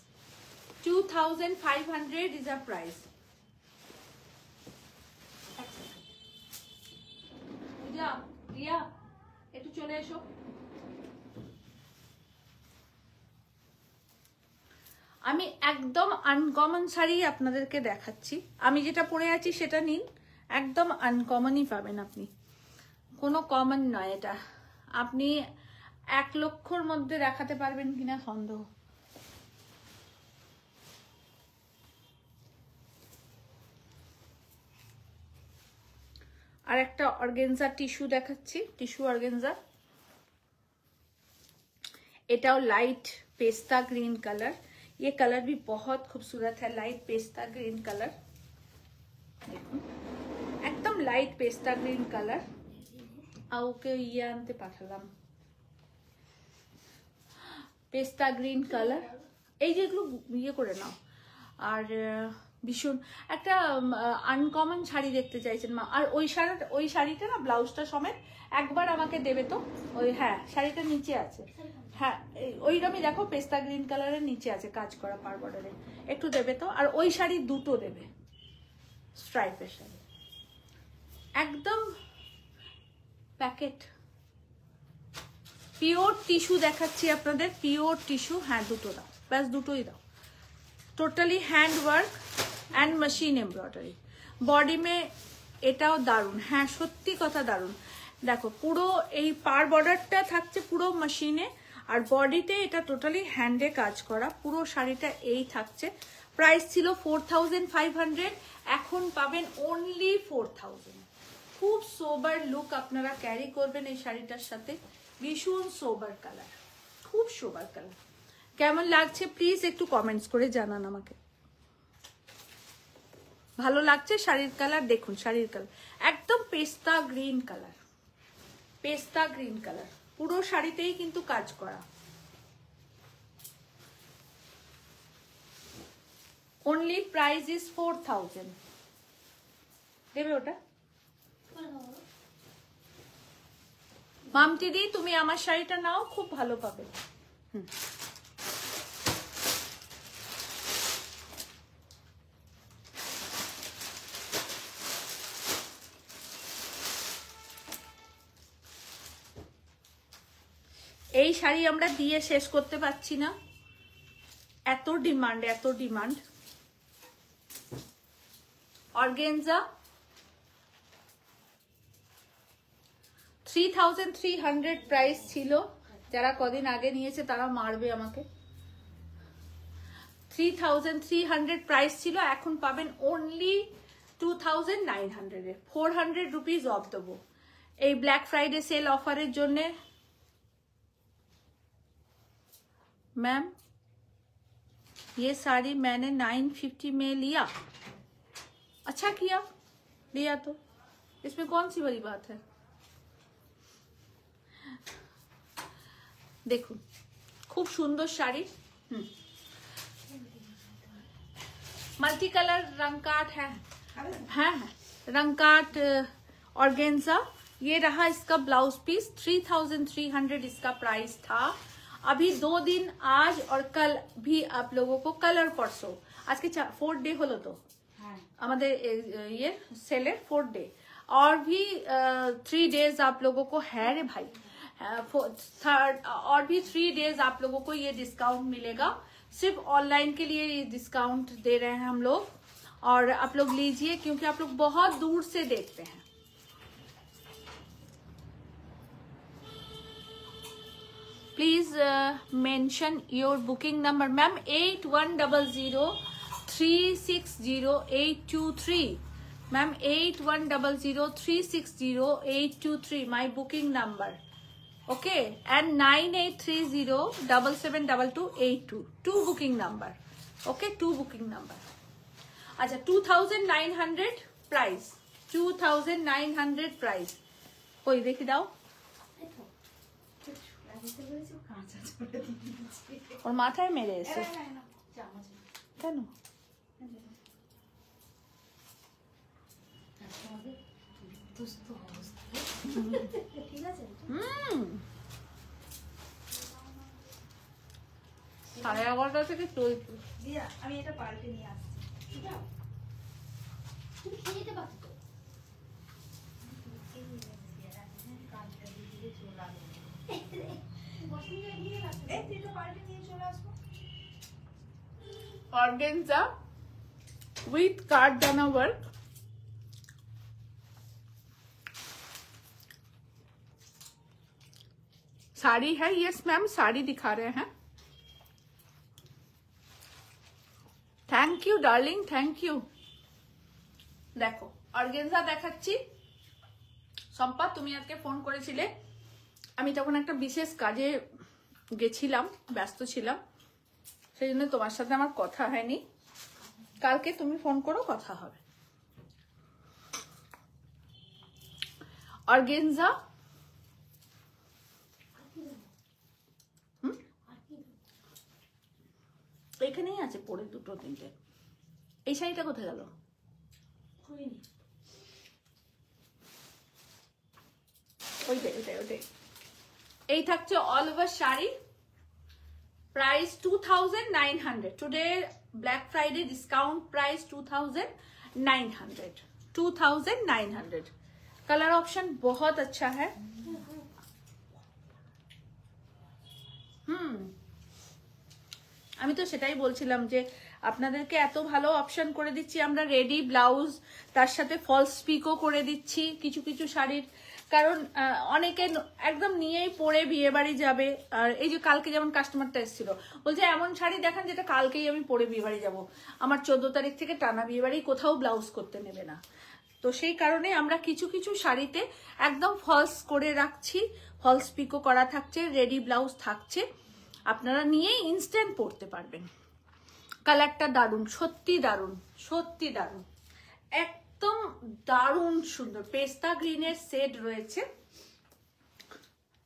2500 is a price। Riya একটু চলে এসো। আমি একদম আনকমন শাড়ি আপনাদেরকে দেখাচ্ছি। আমি যেটা পরে আছি সেটা নিন, একদম আনকমনই পাবেন আপনি, কোনো কমন নয় এটা। আপনি 1 লক্ষর মধ্যে দেখাতে পারবেন কিনা সন্দেহ। আর একটা অর্গেনজা টিস্যু দেখাচ্ছি, টিস্যু অর্গেনজা। এটাও লাইট पेस्ता ग्रीन कलर, ये कलर भी बहुत खूबसूरत है, लाइट पेस्ता ग्रीन कलर, एकदम light pista green colour. Okay ये आनते पाठालाम पेस्ता ग्रीन कलर, এই যেগুলো ইয়ে করে নাও। আর ভীষণ একটা আনকমন শাড়ি দেখতে চাইছেন মা। আর ওই শাড়িটা না ব্লাউজটা সমেত একবার আমাকে দেবে তো। ওই হ্যাঁ শাড়িটা নিচে আছে, হ্যাঁ ওইরকমই দেখো পেস্তা গ্রিন কালারের নিচে আছে কাজ করা পার বর্ডারে, একটু দেবে তো। আর ওই শাড়ি দুটো দেবে, স্ট্রাইপের শাড়ি, একদম প্যাকেট পিওর টিস্যু দেখাচ্ছি আপনাদের, পিওর টিস্যু। হ্যাঁ দুটো দাও, ব্যাস দুটোই দাও। Totally hand work and machine embroidery. Body মে এটাও দারুণ, হ্যাঁ সত্যি কথা দারুণ। দেখো পুরো এই পার বর্ডারটা থাকছে পুরো মেশিনে, আর বডিতে এটা টোটালি হ্যান্ডে কাজ করা। পুরো শাড়িটা এই থাকছে। প্রাইস ছিল 4500, এখন পাবেন অনলি 4000। খুব সোবার লুক আপনারা ক্যারি করবেন এই শাড়িটার সাথে, ভীষণ সোবার কালার, খুব সোবার কালার। কেমন লাগছে প্লিজ একটু কমেন্টস করে জানান আমাকে। ভালো লাগছে শাড়ির কালার? দেখুন শাড়ির কালার একদম পেস্তা গ্রিন কালার, পেস্তা গ্রিন কালার, পুরো শাড়িতেই কিন্তু কাজ করা। Only price is 4000। দেবে ওটা মামটি দি, তুমি আমার শাড়িটা নাও, খুব ভালো পাবে। এই শাড়ি আমরা দিয়ে শেষ করতে পারছি না, এত ডিমান্ড, এত ডিমান্ড। অর্গেনজা 3300 প্রাইস ছিল, যারা কদিন আগে নিয়েছে তারা মারবে আমাকে। 3300 প্রাইস ছিল, এখন পাবেন অনলি 2900 400 रुपीज অফ দেবো এই ব্ল্যাক ফ্রাইডে সেল অফারের জন্য। मैम ये साड़ी मैंने 950 में लिया, अच्छा किया लिया तो इसमें कौन सी बड़ी बात है। देखो खूब सुंदर শাড়ি, मल्टी कलर रंग काट है, हाँ रंग काट ऑर्गेन्जा। ये रहा इसका ब्लाउज पीस, 3300 इसका प्राइस था। अभी 2 दिन आज और कल भी आप लोगों को, कल और परसों, आज के 4 डे হলো তো আমাদের ये सेल 4 डे, और भी 3 डेज आप लोगों को है रे भाई, थर्ड और भी 3 डेज आप लोगों को ये डिस्काउंट मिलेगा। सिर्फ ऑनलाइन के लिए ये डिस्काउंट दे रहे हैं हम लोग, और आप लोग लीजिए क्योंकि आप लोग बहुत दूर से देखते हैं। Please mention your booking number ma'am 8100360823 ma'am 8100360823 my booking number, okay, and 9830772282 2 booking number, okay 2 booking number. अच्छा 2900 प्राइस, 2900 प्राइस, कोई देखी दाओ और মাথায় মেরে এসে কেন ঠিক আছে। 11:30 থেকে চলছে। আমি এটা পাল্টে নিয়ে আসছি, ঠিক আছে তুমি খেয়ে যেতে পারছো তো। ऑर्गेन्जा विथ कार्डाना वर्क, साड़ी है, यस मैम साड़ी दिखा रहे हैं। Thank you darling, thank you. देखो ऑर्गेन्जा দেখাচ্ছি। সম্পা তুমি আজকে ফোন করেছিলে, আমি তখন একটা বিশেষ কাজে গেছিলাম, ব্যস্ত ছিলাম, সেই জন্য তোমার সাথে আমার কথা হয়নি। কালকে তুমি ফোন করো, কথা হবে। অর্গেনজা এখানেই আছে পরে 2-3টে। এই শাড়িটা কোথায় গেল? ওইটাই ওইটাই ওইটাই। এই থাকছে all over sari, price 2900, today black Friday discount price 2900। Colour option बहुत अच्छा है। আমি তো সেটাই বলছিলাম যে আপনাদেরকে এত ভালো অপশন করে দিচ্ছি আমরা, রেডি ব্লাউজ তার সাথে ফলস পিকও করে দিচ্ছি কিছু কিছু শাড়ির, কারণ অনেকে একদম নিয়েই পরে বিয়ে বাড়ি যাবে। আর এই যে কালকে যেমন কাস্টমারটা এসেছিল, বলছে এমন শাড়ি দেখান যেটা কালকেই আমি পরে বিয়ে বাড়ি যাবো, আমার 14 তারিখ থেকে টানা বিয়ে বাড়ি, কোথাও ব্লাউজ করতে নেবে না। তো সেই কারণে আমরা কিছু কিছু শাড়িতে একদম ফলস করে রাখছি, ফলস পিকও করা থাকছে, রেডি ব্লাউজ থাকছে, আপনারা নিয়ে ইনস্ট্যান্ট পরতে পারবেন। কালারটা দারুণ, সত্যি দারুণ, সত্যি দারুণ, একদম দারুণ সুন্দর পেস্তা গ্রিনের শেড রয়েছে।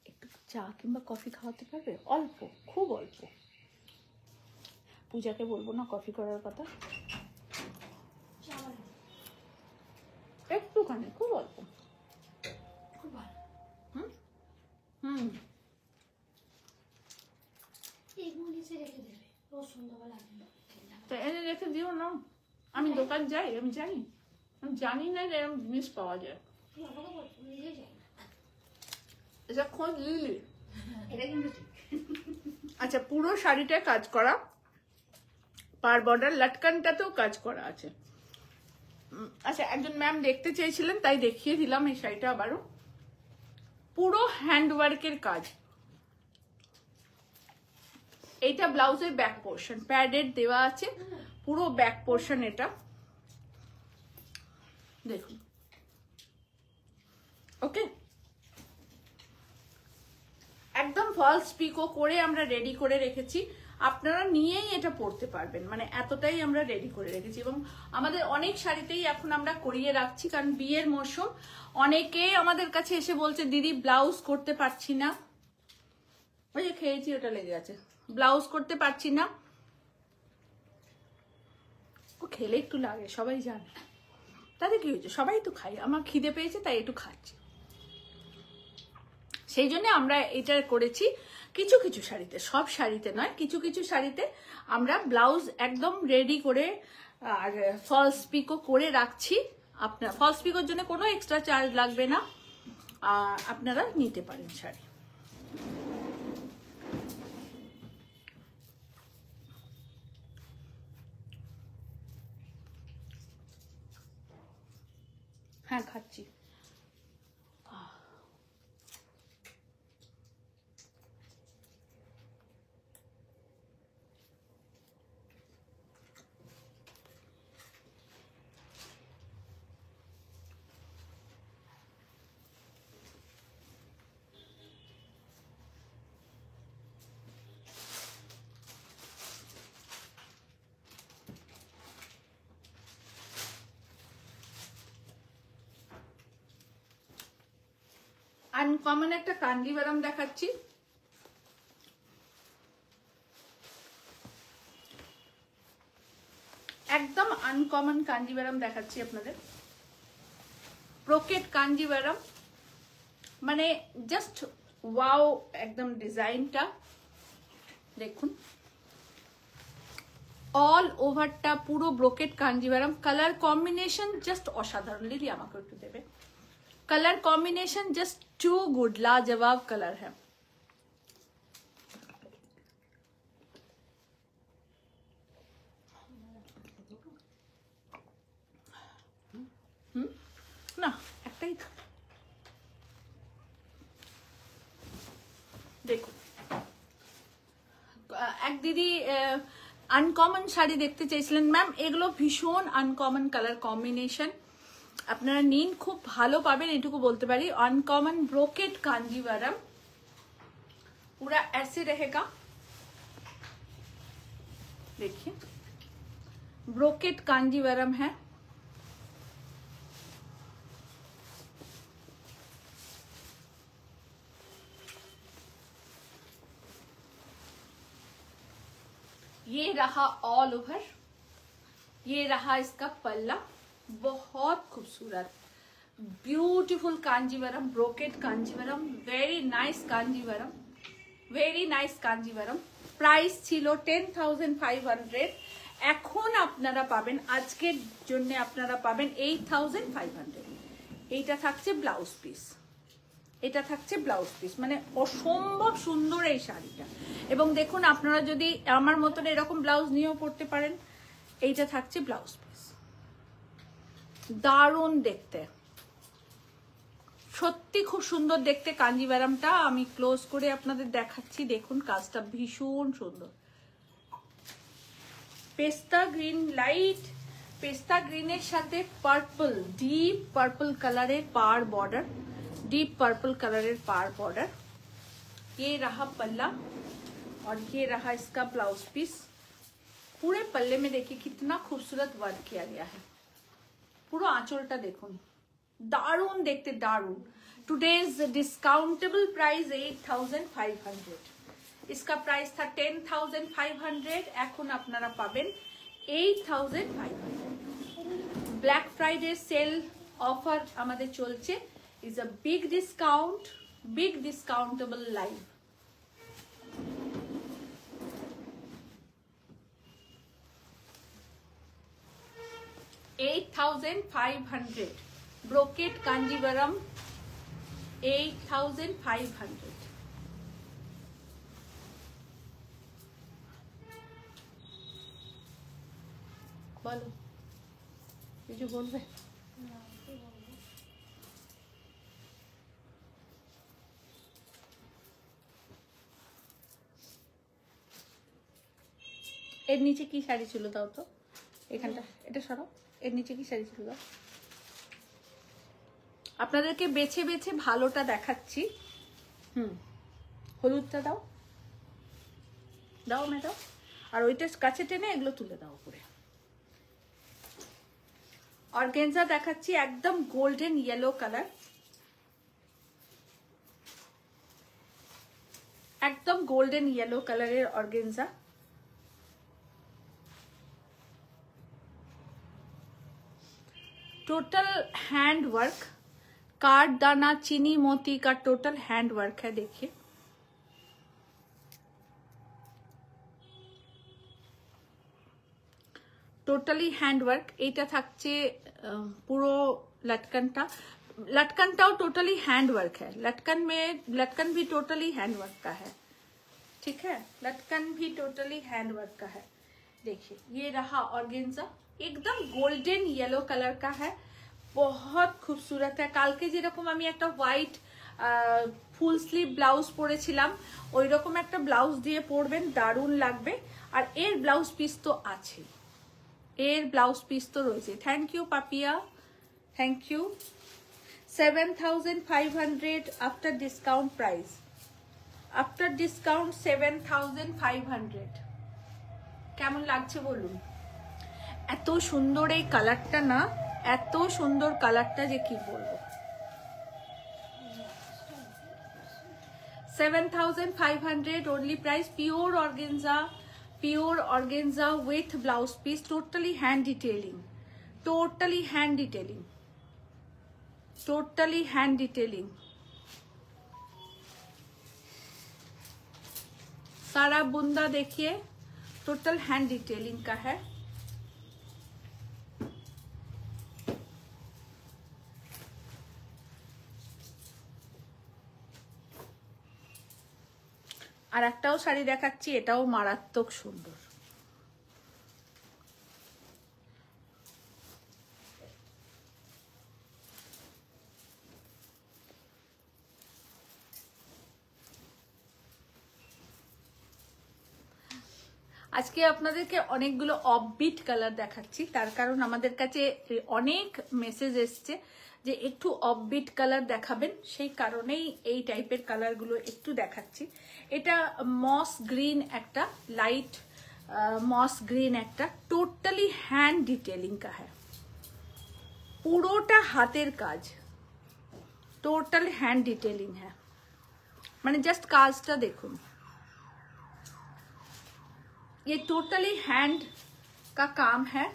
একটু চা কিংবা কফি খাওয়াতে পারবে? অল্প, খুব অল্প। পূজাকে বলবো না কফি করার কথা, একটুখানি, খুব অল্প। খুব ভালো। তো এনে রেখে দিও না, আমি দোকান যাই, আমি জানি, আমি জানি না এরকম জিনিস পাওয়া যায়। এটা খোঁজ লিলি। আচ্ছা পুরো শাড়িটায় কাজ করা, পার বর্ডার লটকানটাতেও কাজ করা আছে। আচ্ছা একজন ম্যাম দেখতে চেয়েছিলেন তাই দেখিয়ে দিলাম এই শাড়িটা আবারও, পুরো হ্যান্ডওয়ার্কের কাজ। এইটা ব্লাউজের ব্যাক পোর্শন, প্যাডেড দেওয়া আছে পুরো ব্যাক পোর্শন, এটা দেখুন। ওকে, একদম ফলস পিকো করে আমরা রেডি করে রেখেছি, আপনারা নিয়েই এটা পরতে পারবেন, মানে এতটাই আমরা রেডি করে রেখেছি। এবং আমাদের অনেক শাড়িতেই এখন আমরা করিয়ে রাখছি, কারণ বিয়ের মরশুম। অনেকে আমাদের কাছে এসে বলছে দিদি ব্লাউজ করতে পারছি না, ওই যে খেয়েছি ওটা লেগে আছে, ব্লাউজ করতে পারছি না। ও খেলে একটু লাগে, সবাই জানে, তাতে কি হয়েছে, সবাই তো খাই, আমার খিদে পেয়েছে তাই একটু খাচ্ছি। সেই জন্য আমরা এটা করেছি কিছু কিছু শাড়িতে, সব শাড়িতে নয়, কিছু কিছু শাড়িতে আমরা ব্লাউজ একদম রেডি করে আর ফলস পিকো করে রাখছি। আপনার ফলস পিকোর জন্য কোনো এক্সট্রা চার্জ লাগবে না, আপনারা নিতে পারেন শাড়ি। হ্যাঁ খাচ্ছি। আনকমন একটা কাঞ্জিভারাম দেখাচ্ছি, একদম আনকমন কাঞ্জিভারাম দেখাচ্ছি আপনাদের। ব্রোকেট কাঞ্জিভারাম, মানে জাস্ট ওয়াও, একদম ডিজাইনটা দেখুন, অল ওভারটা পুরো brocade Kanjivaram. Colour combination just অসাধারণ, দিদি আমাকে একটু দেবে। Colour combination just too good, लाजवाब कलर है। না একটাই দেখো, এক দিদি আনকমন শাড়ি দেখতে চেয়েছিলেন ম্যাম, এগুলো ভীষণ আনকমন কালার কম্বিনেশন, আপনারা নিন, খুব ভালো পাবেন এটুকু বলতে পারি। अनकॉमन ब्रोकेट कांजीवरम पूरा ऐसे रहेगा, देखिए ब्रोकेट कांजीवरम है। ये रहा ऑल ओवर, ये रहा इसका पल्ला, बहुत खूबसूरत beautiful Kanjivaram, brocade Kanjivaram, very nice Kanjivaram, very nice Kanjivaram. Price छिलो 10,500, এখন আপনারা পাবেন, আজকের জন্য আপনারা পাবেন 8,500। এইটা থাকছে ব্লাউজ পিস, এটা থাকছে ব্লাউজ পিস, মানে অসম্ভব সুন্দর এই শাড়িটা। এবং দেখুন আপনারা যদি আমার মতন এরকম ব্লাউজ নিয়েও পরতে পারেন, এইটা থাকছে ব্লাউজ পিস, দারুণ দেখতে, সত্যি খুব সুন্দর দেখতে কাঞ্জিভারামটা। আমি ক্লোজ করে আপনাদের দেখাচ্ছি, দেখুন কাজটা ভীষণ সুন্দর। পেস্তা গ্রিন, লাইট পেস্তা গ্রিনের সাথে পার্পল, ডিপ পার্পল কালারের পার बॉर्डर, डीप पर्पल कलर पार बॉर्डर। ये रहा पल्ला और ये रहा इसका ब्लाउज पीस। पूरे पल्ले में देखिए कितना खूबसूरत वर्क किया गया है, पूरा आंचलटा देखुन, दारुण देखते दारुण। टुडेज डिस्काउंटेबल प्राइस 8,500, इसका प्राइस था 10,500, এখন আপনারা পাবেন 8,500। ব্ল্যাক ফ্রাইডে সেল অফার আমাদের চলছে, is a big discount, big discountable live। $8,500 brocade Kanjivaram, 8,500। বলো কিছু বলবে? এর নিচে কি শাড়ি ছিল দাও তো, এখানটা এটা সরাও, এর নিচে কি শাড়ি ছিল দাও, আপনাদেরকে বেছে বেছে ভালোটা দেখাচ্ছি। হলুদটা দাও, দাও ম্যাডাম, আর ওইটা কাছে টেনে এগুলো তুলে দাও উপরে। অর্গেনজা দেখাচ্ছি, একদম গোল্ডেন ইয়েলো কালার, একদম গোল্ডেন ইয়েলো কালারের organza. Total hand work, card दाना चीनी मोती का टोटल हैंड वर्क है। देखिए टोटली हैंड वर्क। এটা থাকছে পুরো लटकनटाও टोटली हैंड वर्क है। लटकन भी टोटली हैंड वर्क का है, ठीक है, लटकन भी टोटली हैंड वर्क का है। देखिए ये रहा ऑर्गेन्जा, एकदम गोल्डन येलो कलर का है, बहुत खूबसूरत है। কালকে যেরকম আমি একটা হোয়াইট ফুল স্লিভ ব্লাউজ পরেছিলাম, ওই রকম একটা ব্লাউজ দিয়ে পরবেন, দারুণ লাগবে। আর এর ব্লাউজ পিস তো আছে, এর ব্লাউজ পিস তো রয়েছে। Thank you Papiya, thank you. 7500 after discount price, after discount 7500। কেমন লাগছে বলুন? এত সুন্দর এই কালারটা না, এত সুন্দর কালারটা যে কি বলবো। 7500 only price, pure organza with blouse piece, totally hand detailing, totally hand detailing, totally hand detailing। सारा बुंदा देखिए टोटल हैंड डिटेलिंग का है। আর একটাও শাড়ি দেখাচ্ছি, এটাও মারাত্মক সুন্দর। আজকে আপনাদেরকে অনেকগুলো অফবিট কালার দেখাচ্ছি, তার কারণ আমাদের কাছে অনেক মেসেজ এসছে যে একটু অফবিট কালার দেখাবেন, সেই কারণেই এই টাইপের কালারগুলো একটু দেখাচ্ছি। এটা মস গ্রিন, একটা লাইট মস গ্রিন, একটা টোটালি হ্যান্ড ডিটেলিং কা হ্যাঁ, পুরোটা হাতের কাজ, টোটাল হ্যান্ড ডিটেলিং হ্যাঁ, মানে জাস্ট কাজটা দেখুন। ये टोटली हैंड का काम है,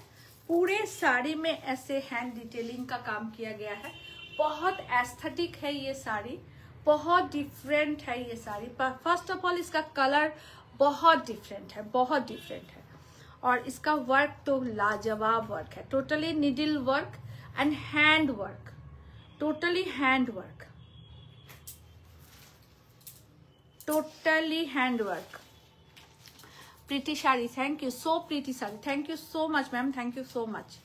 पूरे साड़ी में ऐसे हैंड डिटेलिंग का काम किया गया है। बहुत एस्थेटिक है ये साड़ी, बहुत डिफरेंट है ये साड़ी। फर्स्ट ऑफ ऑल इसका कलर बहुत डिफरेंट है, बहुत डिफरेंट है, और इसका वर्क तो लाजवाब वर्क है। Totally needle work and hand work, totally hand work, totally hand work. Preeti sari, thank you, so Preeti sari, thank you so much ma'am, thank you so much.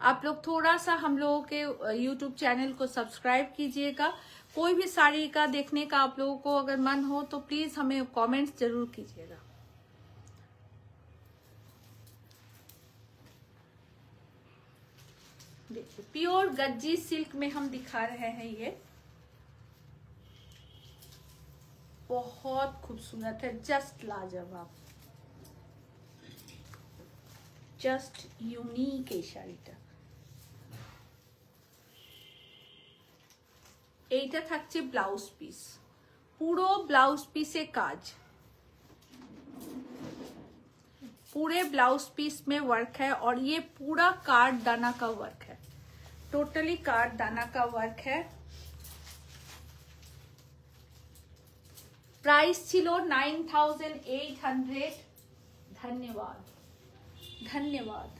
आप लोग थोड़ा सा हम लोगों के यूट्यूब चैनल को सब्सक्राइब कीजिएगा। कोई भी साड़ी का देखने का आप लोगों को अगर मन हो तो प्लीज हमें कमेंट्स जरूर कीजिएगा। देखिए प्योर गज्जी सिल्क में हम दिखा रहे हैं, ये बहुत खूबसूरत है, जस्ट लाजवाब, জাস্ট ইউনিক এই শাড়িটা। এইটা থাকছে ব্লাউজ পিস, পুরো ব্লাউজ পিসে কাজ, पूरे ब्लाउज पीस में वर्क है, और ये पूरा कार्ड दाना का वर्क है, टोटली कार्ड दाना का वर्क है। प्राइस छिलो 9800। धन्यवाद, धन्यवाद।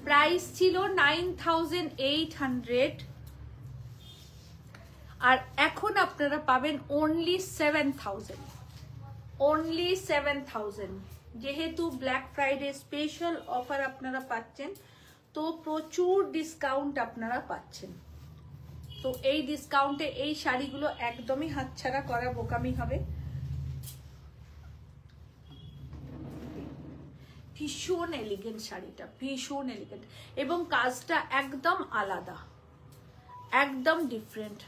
प्राइस छिलो 9800, আর এখন আপনারা পাবেন only 7000, only 7000। যেহেতু ব্ল্যাক ফ্রাইডে স্পেশাল অফার আপনারা পাচ্ছেন, তো প্রচুর ডিসকাউন্ট আপনারা পাচ্ছেন। তো এই ডিসকাউন্টে এই শাড়িগুলো একদমই হাতছাড়া করা বোকামি হবে। ভীষণ এলিগেন্ট শাড়িটা, ভীষণ এলিগেন্ট, এবং কাজটা একদম আলাদা, एकदम डिफरेंट।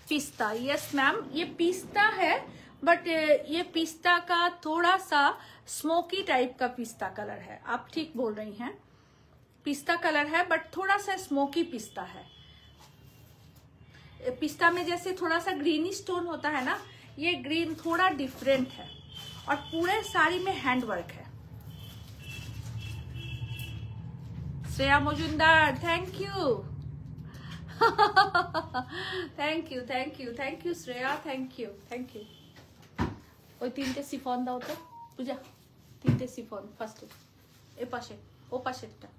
पिस्ता, यस मैम, ये पिस्ता है, बट ये पिस्ता का थोड़ा सा स्मोकी टाइप का पिस्ता कलर है। आप ठीक बोल रही हैं, पिस्ता कलर है बट थोड़ा सा स्मोकी पिस्ता है। पिस्ता में जैसे थोड़ा सा ग्रीनिश टोन होता है ना, ये ग्रीन थोड़ा डिफरेंट है। और पूरे साड़ी में हैंडवर्क है। Shreya Majumdar, thank you. Thank you thank you thank you Shreya, thank you thank you. ওই তিনটে সিফন দাও তো পূজা, তিনটে সিফন ফার্স্টে, এ পাশে, ও পাশেরটা,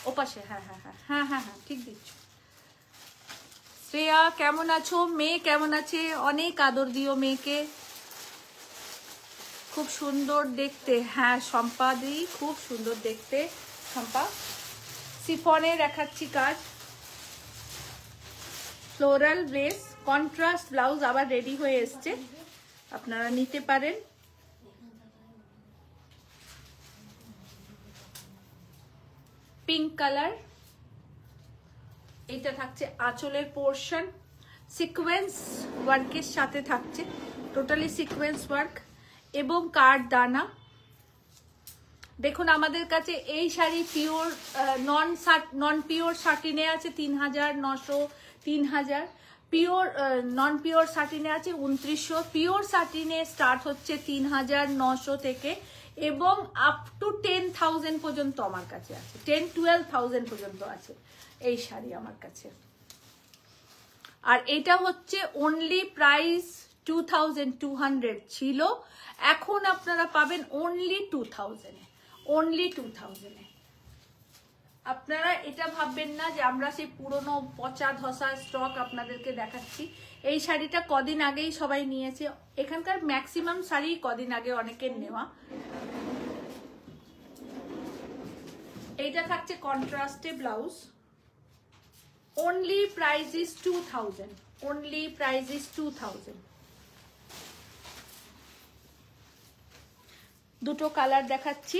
ও পাশে, হ্যাঁ হ্যাঁ হ্যাঁ হ্যাঁ হ্যাঁ হ্যাঁ ঠিক দিচ্ছ। শ্রেয়া কেমন আছো? মেয়ে কেমন আছে? অনেক আদর দিও মেয়েকে, খুব সুন্দর দেখতে। হ্যাঁ শম্পা দি, খুব সুন্দর দেখতে শম্পা। সিফনে দেখাচ্ছি কাজ, ফ্লোরাল লেস কন্ট্রাস্ট ব্লাউজ আবার রেডি হয়ে এসছে, আপনারা নিতে পারেন। পিঙ্ক কালার, এটা থাকছে আঁচলের পোর্শন, সিকোয়েন্স ওয়ার্কের সাথে থাকছে, টোটালি সিকোয়েন্স ওয়ার্ক এবং কাট দানা। দেখুন আমাদের কাছে এই শাড়ি পিওর নন পিওর শাটিনে আছে 3900, 3000, পিওর নন পিওর শাটিনে আছে 2900, পিওর শাটিনে স্টার্ট হচ্ছে 3900 থেকে এবং আপ টু 10,000 পর্যন্ত আমার কাছে আছে, 10-12,000 পর্যন্ত আছে এই শাড়ি আমার কাছে। আর এটা হচ্ছে অনলি প্রাইস 2200 ছিল, এখন আপনারা পাবেন অনলি 2000 এ, অনলি 2000 এ। আপনারা এটা ভাববেন না যে আমরা সেই পুরনো পচা ধসা স্টক আপনাদেরকে দেখাচ্ছি। এই শাড়িটা কদিন আগেই সবাই নিয়েছে, এখানকার ম্যাক্সিমাম শাড়ি কদিন আগে অনেকের নেওয়া। এইটা থাকছে কন্ট্রাস্টে blouse, only price is 2000, only price is 2000। দুটো কালার দেখাচ্ছি,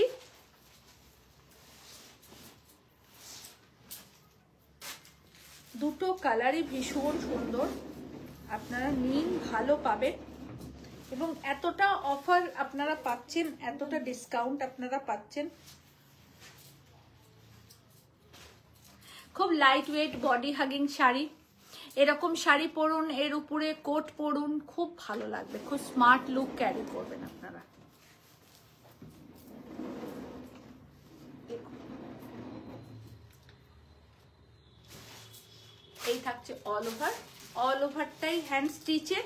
দুটো কালারই ভীষণ সুন্দর, আপনারা নিন, ভালো পাবেন। এবং এতটা অফার আপনারা পাচ্ছেন, এতটা ডিসকাউন্ট আপনারা পাচ্ছেন। খুব light weight body hugging sari, এরকম শাড়ি পরুন, এর উপরে কোট পরুন, খুব ভালো লাগবে, খুব স্মার্ট লুক ক্যারি করবেন আপনারা। এই থাকছে অল ওভার, অল ওভারটাই হ্যান্ড স্টিচে,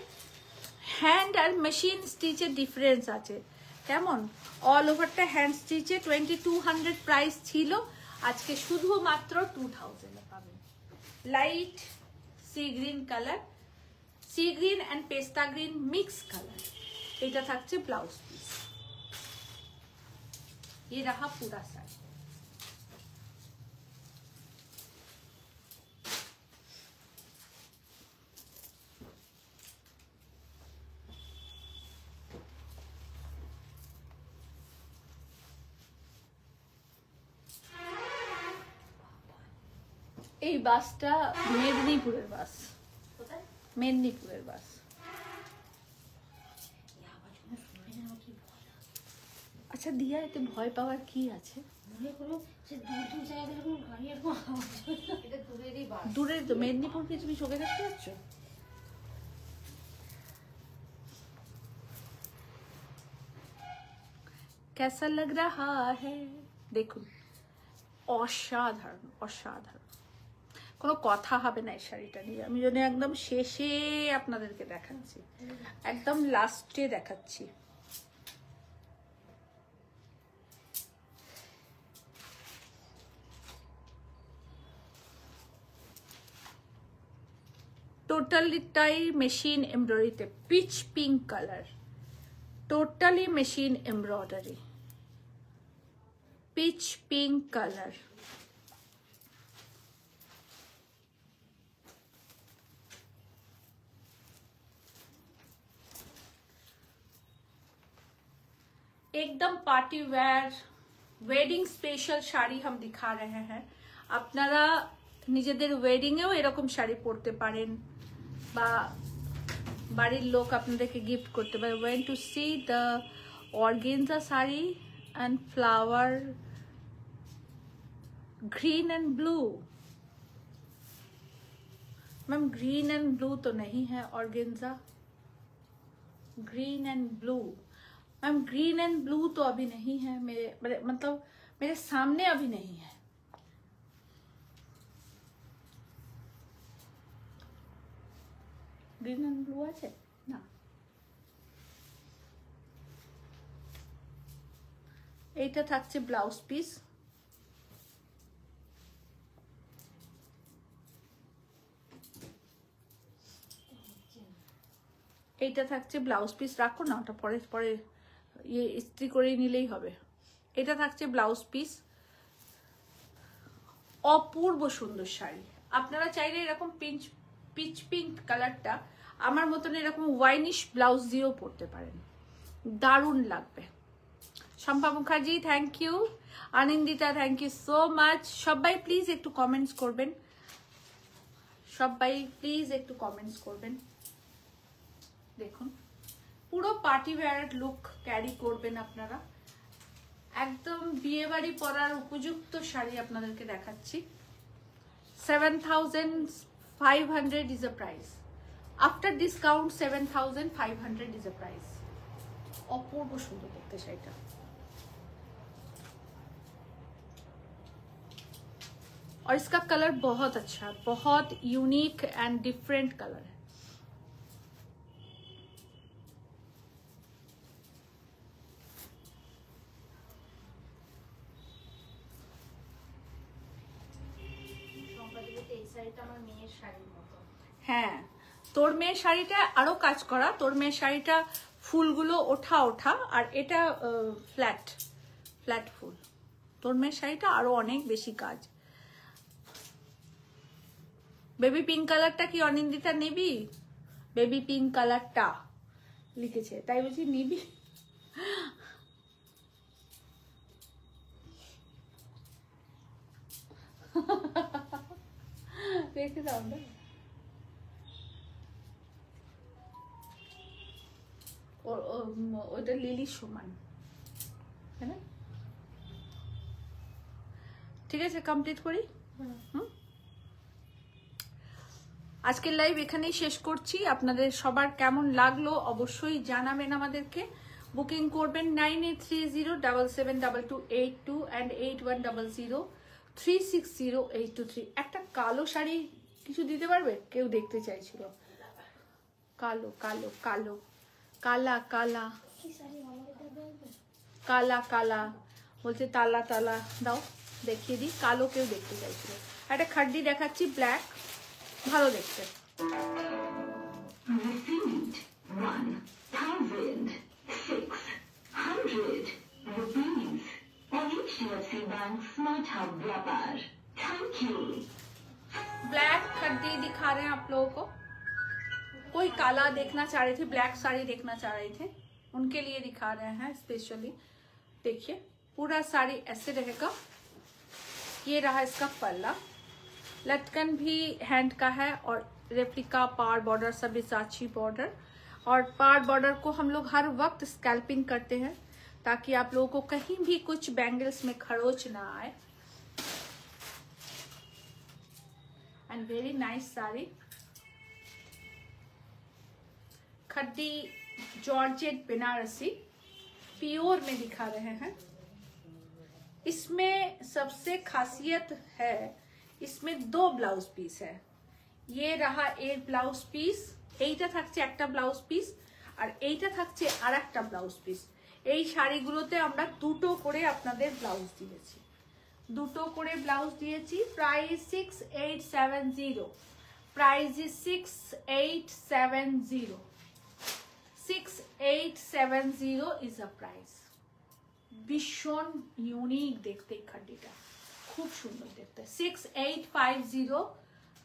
হ্যান্ড আর মেশিন স্টিচের ডিফারেন্স আছে। কেমন? অল ওভারটা হ্যান্ড স্টিচে 2200 প্রাইস ছিল, আজকে শুধুমাত্র 2000 এ পাবেন। Light sea green colour, sea green and পেস্তা গ্রিন মিক্স কালার। এটা থাকছে ব্লাউজ পিস, ये रहा पूरा साड़ी। এই বাসটা মেদিনীপুরের বাস, মেদিনীপুরের বাস। আচ্ছা দিয়া, এতে ভয় পাওয়ার কি আছে? দূরের তো, মেদিনীপুরকে তুমি চোখে দেখতে পাচ্ছ? कैसा लग रहा है দেখুন, অসাধারণ অসাধারণ, কোনো কথা হবে না এই শাড়িটা নিয়ে। আমি যদি একদম শেষে আপনাদেরকে দেখাচ্ছি, একদম লাস্টে দেখাচ্ছি। টোটালিটাই মেশিন এমব্রয়ডারিতে, peach pink colour, totally machine embroidery, peach pink colour. एकदम party wear wedding special sari हम दिखा रहे हैं। আপনারা নিজেদের ওয়েডিংয়েও এরকম শাড়ি পরতে পারেন, বা বাড়ির লোক আপনাদেরকে গিফট করতে পারে। Went to C the organza sari and flower green and blue. Ma'am green and blue तो नहीं है organza, green and blue. Ma'am green and blue तो अभी नहीं है मेरे मतलब मेरे सामने अभी नहीं है। ग्रीन एंड ब्लू আছে না? এইটা থাকছে ব্লাউজ পিস। এইটা থাকছে ব্লাউজ পিস। রাখো না, ওটা পরে পরে ইয়ে ইস্ত্রি করে নিলেই হবে। এটা থাকছে ব্লাউজ পিস। অপূর্ব সুন্দর শাড়ি। আপনারা চাইলে এরকম পিচ পিঙ্ক কালারটা আমার মতন এরকম ওয়াইনিশ ব্লাউজ দিয়েও পরতে পারেন, দারুণ লাগবে। Shampa Mukherjee thank you, Anandita thank you so much. সবাই প্লিজ একটু কমেন্টস করবেন, সবাই প্লিজ একটু কমেন্টস করবেন। দেখুন পুরো পার্টি ওয়্যার লুক ক্যারি করবেন আপনারা, একদম বিয়ে বাড়ি পরার উপযুক্ত শাড়ি আপনাদেরকে দেখাচ্ছি। 7,500 is a price. After discount 7,500 is a price. অপূর্ব সুন্দর দেখতে শাড়িটা। और इसका कलर बहुत अच्छा, बहुत यूनिक एंड डिफरेंट कलर है। হ্যাঁ, তোর মেয়ের শাড়িটা আরো কাজ করা, তোর মেয়ের শাড়িটা ফুলগুলো ওঠা ওঠা, আর এটা ফ্ল্যাট ফ্ল্যাট ফুল। তোর মেয়ের শাড়িটা আরো অনেক বেশি কাজ। বেবি পিঙ্ক কালারটা কি অনিন্দিতা নিবি? বেবি পিঙ্ক কালারটা লিখেছে, তাই বলছি নিবি। দেখতে দাও না, ওটা লিলির সমান, তাই না? ঠিক আছে, কমপ্লিট করি। আজকের লাইভ এখানেই শেষ করছি। আপনাদের সবার কেমন লাগলো অবশ্যই জানাবেন আমাদেরকে। বুকিং করবেন 9830772282 and 8100360823। একটা কালো শাড়ি কিছু দিতে পারবে? কেউ দেখতে চাইছিল। কালো কালো কালো কালা কালা কালা কালা বলছে, তালা তালা দাও দেখিয়ে দিই। কালো কেউ দেখতে চাইছিল। একটা খাড্ডি দেখাচ্ছি, ব্ল্যাক, ভালো দেখতে। ब्लैक खड्डी दिखा रहे हैं आप लोगों को। कोई काला देखना चाह रहे थे, ब्लैक साड़ी देखना चाह रहे थे, उनके लिए दिखा रहे हैं स्पेशली। देखिए पूरा साड़ी ऐसे रहेगा। ये रहा इसका पल्ला, लटकन भी हैंड का है, और रेप्लिका पार बॉर्डर सब साची बॉर्डर। और पार बॉर्डर को हम लोग हर वक्त स्कैल्पिंग करते हैं ताकि आप लोगों को कहीं भी कुछ बैंगल्स में खरोच ना आए। And very nice sari, khaddi georgette Banarasi pure में दिखा रहे हैं। इसमें सबसे खासियत है, इसमें 2 ब्लाउज पीस है। ये रहा एक ब्लाउज पीस, এইটা থাকছে একটা ব্লাউজ পিস, আর এইটা থাকছে আরেকটা ব্লাউজ পিস। এই শাড়িগুলোতে আমরা দুটো করে আপনাদের ব্লাউজ দিয়েছি, দুটো করে ব্লাউজ দিয়েছি। Price 6870, price is 6870, 6870 is a price. ভীষণ ইউনিক দেখতে এই খাড্ডিটা, খুব সুন্দর দেখতে। 6850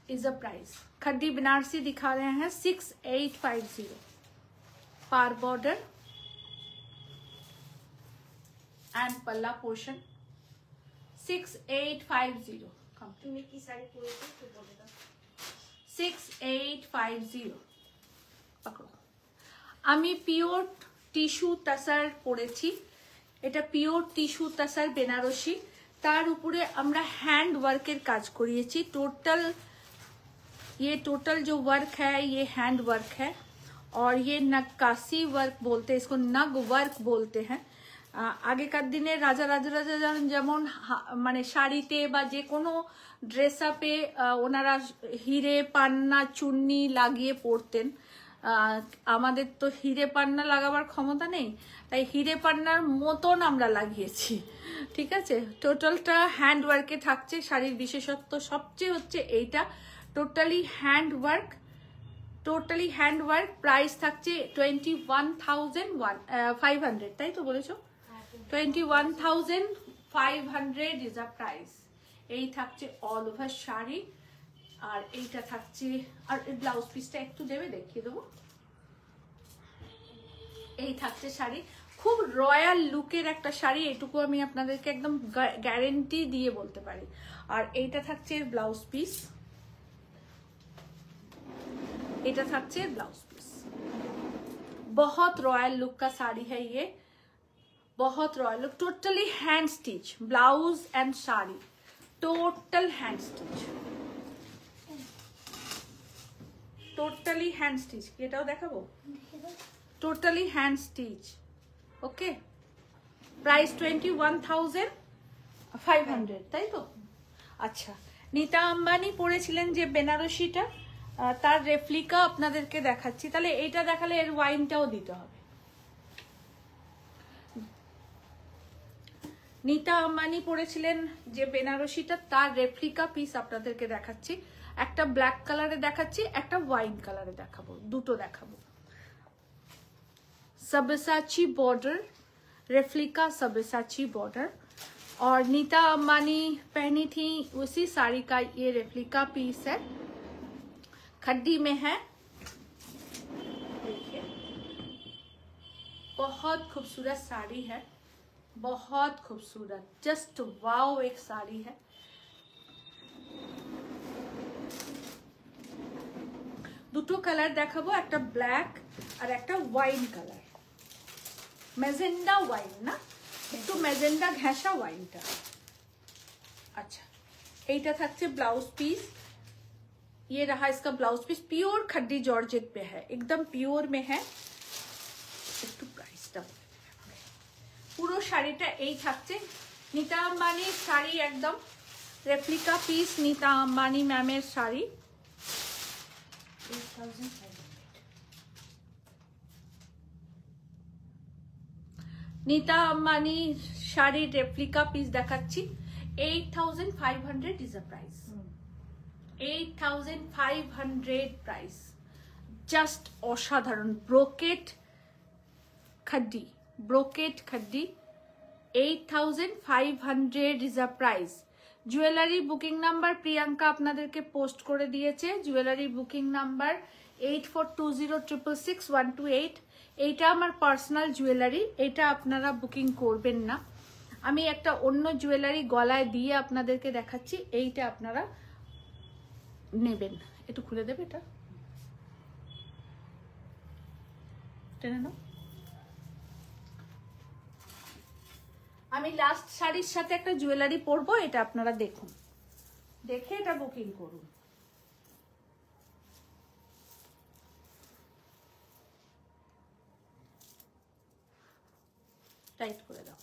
इज अ प्राइस। खड्डी बनारसी दिखा रहे हैं 6850। पार बॉर्डर एंड पल्ला पोर्शन 6850। তুমি কি শাড়ি পরেছো একটু বলে দাও। 6850 পাকড়ো। আমি পিওর টিস্যু তাসার পরেছি, এটা পিওর টিস্যু তাসার বেনারসি, তার উপরে আমরা हैंड वर्कर কাজ করিয়েছি। टोटल जो वर्क है ये हैंड वर्क है और ये नक्काशी वर्क बोलते हैं इसको, नग वर्क बोलते हैं। আগেকার দিনে রাজা যেমন মানে শাড়িতে বা যে কোনো ড্রেস আপে ওনারা হিরে পান্না চুন্নি লাগিয়ে পরতেন। আমাদের তো হিরে পান্না লাগাবার ক্ষমতা নেই, তাই হিরে পান্নার মতন আমরা লাগিয়েছি, ঠিক আছে। টোটালটা হ্যান্ড ওয়ার্কে থাকছে। শাড়ির বিশেষত্ব সবচেয়ে হচ্ছে এইটা, টোটালি হ্যান্ড ওয়ার্ক। প্রাইস থাকছে 21,500, তাই তো বলেছো? 21,500 ইজ আ প্রাইস। এই থাকছে অল ওভার শাড়ি, আর এইটা থাকছে, আর ব্লাউজ পিসটা একটু দেবে, দেখিয়ে দেবো। এই থাকছে শাড়ি, খুব রয়্যাল লুকের একটা শাড়ি, এটুকু আমি আপনাদেরকে একদম গ্যারেন্টি দিয়ে বলতে পারি। আর এইটা থাকছে ব্লাউজ পিস, এটা থাকছে ব্লাউজ পিস। बहुत रॉयल लुक का साड़ी है ये, बहुत royal look, totally hand stitch blouse and sari, total hand stitch, totally hand stitch. এটাও দেখাবো, totally hand stitch. Okay, price 21,500, তাই তো? আচ্ছা, নীতা আম্বানি পরেছিলেন যে বেনারসিটা, তার রেপ্লিকা আপনাদেরকে দেখাচ্ছি। তাহলে এইটা দেখালে এর ওয়াইনটাও দিতে হবে। নীতা আম্বানি পরেছিলেন যে বেনারসিটা, তার রেপ্লিকা পিস আপনাদেরকে দেখাচ্ছি। একটা ব্ল্যাক কালারে দেখাচ্ছি, একটা ওয়াইন কালারে দেখাবো, দুটো দেখাবো। सबसाची बॉर्डर, रेफ्लिका सबसाची बॉर्डर, और नीता अंबानी पहनी थी उसी साड़ी का ये रेप्लिका पीस है, खड्डी में है। देखिए, बहुत खूबसूरत साड़ी है, बहुत खूबसूरत, जस्ट वाओ एक साड़ी है। দুটো কালার দেখাবো, একটা ব্ল্যাক আর একটা ওয়াইন কালার, মেজেন্ডা ওয়াইন না, একটু মেজেন্ডা ঘেঁষা ওয়াইনটা। अच्छा, এইটা থাকছে ব্লাউজ পিস, ये रहा इसका ब्लाउज पीस, प्योर खड्डी जॉर्जेट पे है, एकदम प्योर में है। একটু প্রাইসটা পুরো শাড়িটা এই থাকছে। নীতা আম্বানির শাড়ি, একদম রেপ্লিকা পিস, নীতা আম্বানি ম্যামের শাড়ি, 8,500। নীতা আম্বানি শাড়ির রেপ্লিকা পিস দেখাচ্ছি, 8,500 ইজ আ প্রাইস, 8,500 প্রাইস, জাস্ট অসাধারণ। Brocade khaddi, 8,500 is a price. Jewellery booking number Priyanka আপনাদেরকে পোস্ট করে দিয়েছে, জুয়েলারি বুকিং নাম্বার 8420666128। এইটা আমার পার্সোনাল জুয়েলারি, এটা আপনারা বুকিং করবেন না। আমি একটা অন্য জুয়েলারি গলায় দিয়ে আপনাদেরকে দেখাচ্ছি, এইটা আপনারা নেবেন। একটু খুলে দেবে এটা, টেনে নাও। আমি লাস্ট শাড়ির সাথে একটা জুয়েলারি পরবো, এটা আপনারা দেখুন, দেখে এটা বুকিং করুন। টাইট করে দাও।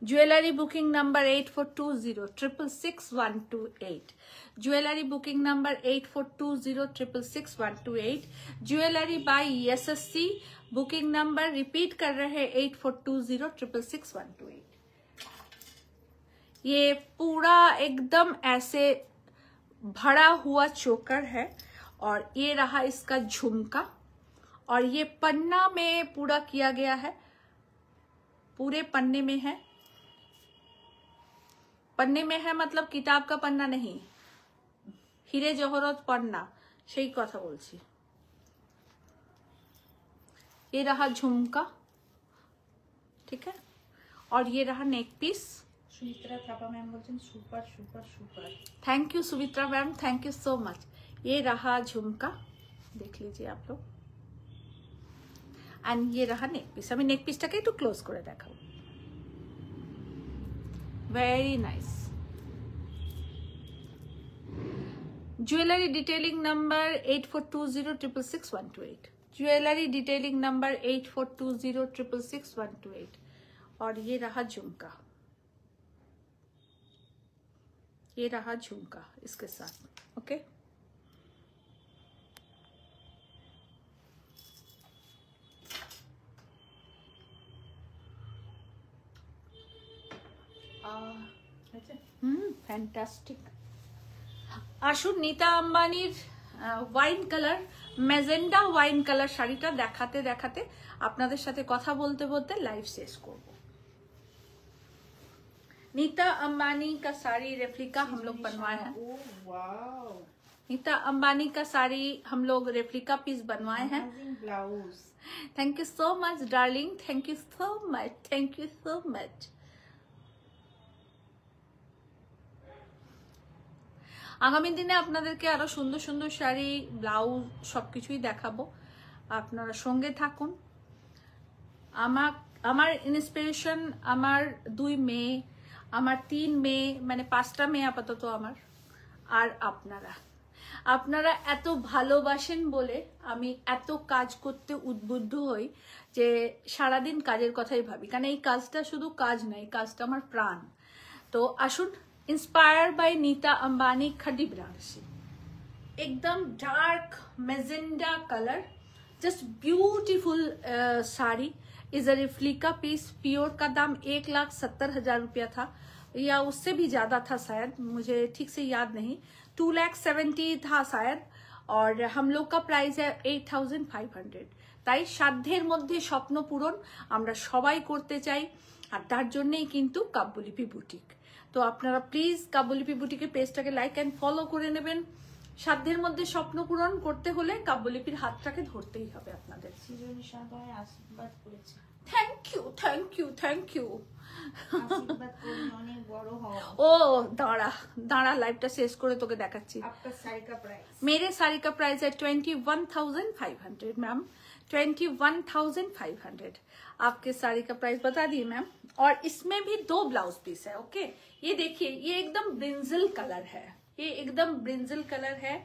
Jewellery booking number 8420666128, jewellery booking number 8420666128, jewellery by SSC booking number repeat कर रहे हैं 8420666128। ये पूरा एकदम ऐसे भरा हुआ चोकर है, और ये रहा इसका झुमका, और ये पन्ना में पूरा किया गया है, पूरे पन्ने में है। पन्ने में है मतलब किताब का पन्ना नहीं, हीरे जवाहरत पन्ना সেই কথা বলছি। ये रहा झुमका, ठीक है, और ये रहा neck piece. Sumitra Thapa ma'am बोलছেন super super super. Thank you Sumitra ma'am, thank you so much. ये रहा झुमका, देख लीजिए आप लोग, एंड ये रहा नेक पीस। আমি নেক পিসটাকে একটু ক্লোজ করে দেখাবো। Very nice. Jewellery detailing number 8420666128, jewellery detailing number 8420666128, और ये रहा झुमका, ये रहा झुमका इसके साथ। Okay, fantastic. আসুন नीता আম্বানির wine colour, magenta wine colour শাড়িটা দেখাতে দেখাতে আপনাদের সাথে কথা বলতে বলতে লাইভ শেষ করব। नीता अंबानी का साड़ी रेप्लिका हम लोग बनवाए हैं। नीता अंबानी का साड़ी हम लोग रेप्लिका पीस बनवाए हैं। Blouse, thank you so much darling, thank you so much, thank you so much. আগামী দিনে আপনাদেরকে আরো সুন্দর সুন্দর শাড়ি, ব্লাউজ সবকিছুই দেখাবো, আপনারা সঙ্গে থাকুন। আমার ইন্সপিরেশন আমার 2 মেয়ে, আমার 3 মেয়ে, মানে 5টা মেয়ে আপাতত আমার, আর আপনারা এত ভালোবাসেন বলে আমি এত কাজ করতে উদ্বুদ্ধ হই যে সারাদিন কাজের কথাই ভাবি, কারণ এই কাজটা শুধু কাজ নয়, কাজটা আমার প্রাণ। তো আসুন, इंस्पायर्ड बाय नीता अंबानी खड्डी बनारसी, एकदम dark magenta colour, just beautiful sari is a replica piece. Pure का दाम 1,70,000 रुपया था, या उससे भी ज्यादा था शायद, मुझे ठीक से याद नहीं, 2,70,000 था शायद, और हम लोग का प्राइस है 8,500। তাই সাধ্যের মধ্যে স্বপ্ন পূরণ আমরা সবাই করতে চাই, আর তার জন্যই কিন্তু কাব্যলিপি বুটিক। তো আপনারা প্লিজ কাব্যলিপি বুটিকের পেজটাকে লাইক অ্যান্ড ফলো করে নেবেন। সাধ্যের মধ্যে স্বপ্ন পূরণ করতে হলে কাব্যলিপির হাতটাকে ধরতেই হবে আপনাদের। সৃজনী সাগর আশীর্বাদ করেছে। Thank you, thank you, thank you. আশীর্বাদ করুন, অনেক বড় হও। ও দাঁড়া লাইভটা শেষ করে তোকে দেখাচ্ছি। আপনার শাড়ি का प्राइस, मेरे साड़ी का प्राइस है 21,500 मैम, 21,500 आपके साड़ी का प्राइस बता दिए मैम। और इसमें भी 2 ब्लाउज पीस है। ओके, ये देखिए, ये एकदम ब्रिंजल कलर है, ये एकदम ब्रिंजल कलर है।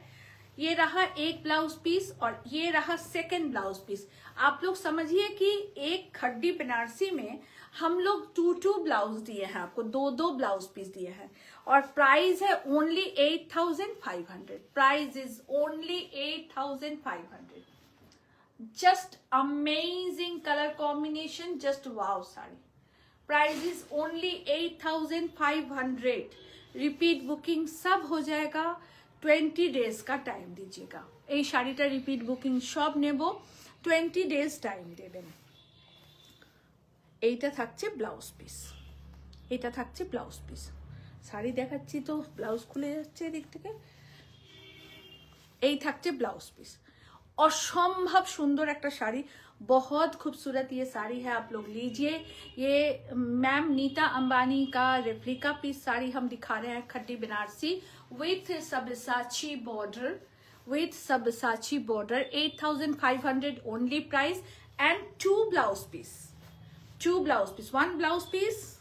ये रहा एक ब्लाउज पीस और ये रहा सेकंड ब्लाउज पीस। आप लोग समझिए कि एक खड्डी बनारसी में हम लोग 2 ब्लाउज दिए हैं आपको, 2 ब्लाउज पीस दिए हैं, और प्राइस है only 8,500। Price is only 8,500। Just amazing colour combination, just wow sari. Price is only 8,500। Repeat booking सब हो जाएगा, 20 डेज का टाइम दीजिएगा। এই শাড়িটা রিপিট বুকিং সব নেব, 20 ডেজ টাইম দেবেন। এইটা থাকছে ব্লাউজ পিস, এটা থাকছে ব্লাউজ পিস। শাড়ি দেখাচ্ছি তো ব্লাউজ খুলে যাচ্ছে এদিক থেকে। এই থাকছে ব্লাউজ পিস, असंभव सुंदर एक साड़ी, बहुत खूबसूरत ये साड़ी है, आप लोग लीजिए। ये मैम नीता अंबानी का रेप्लिका पीस साड़ी हम दिखा रहे हैं, khaddi Banarasi with Sabyasachi border, with Sabyasachi border. 8,500 only price, and 2 blouse piece, 2 blouse piece, 1 blouse piece,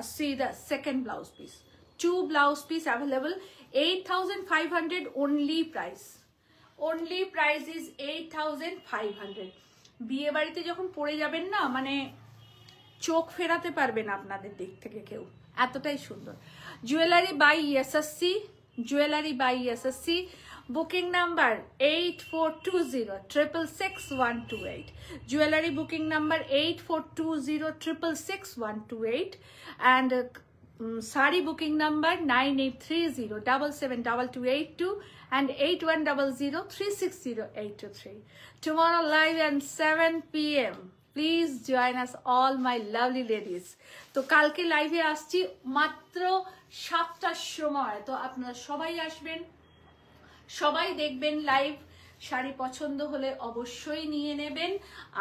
see the second blouse piece, 2 blouse piece available, 8,500 only price, only price is 8,500। বিয়ে বাড়িতে যখন পড়ে যাবেন না, মানে চোখ ফেরাতে পারবে না আপনাদের দিক থেকে কেউ, এতটাই সুন্দর। Jewellery by SSC, jewellery by SSC, booking number 8420666128, jewellery booking number 8420666128, and sari booking number 9830772282 and 8100360823। Tomorrow live at 7 PM. Please join us all my lovely ladies। তো কালকে লাইভে আসছি মাত্র 7টার সময়, তো আপনারা সবাই আসবেন। সবাই দেখবেন লাইভ, শাড়ি পছন্দ হলে অবশ্যই নিয়ে নেবেন।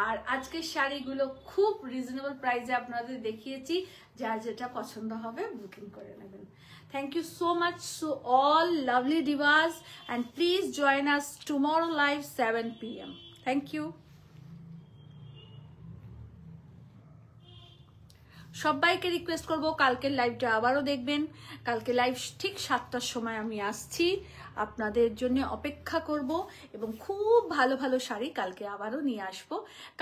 আর আজকের শাড়িগুলো খুব রিজনেবল প্রাইসে আপনাদের দেখিয়েছি, যার যেটা পছন্দ হবে বুকিং করে নেবেন। Thank you so much to all lovely divas, and please join us tomorrow live 7 p.m. Thank you. সবাইকে রিকোয়েস্ট করব কালকের লাইভটা আবারও দেখবেন। কালকে লাইভ ঠিক 7টার সময় আমি আসছি, আপনাদের জন্য অপেক্ষা করব এবং খুব ভালো ভালো শাড়ি কালকে আবারও নিয়ে আসব।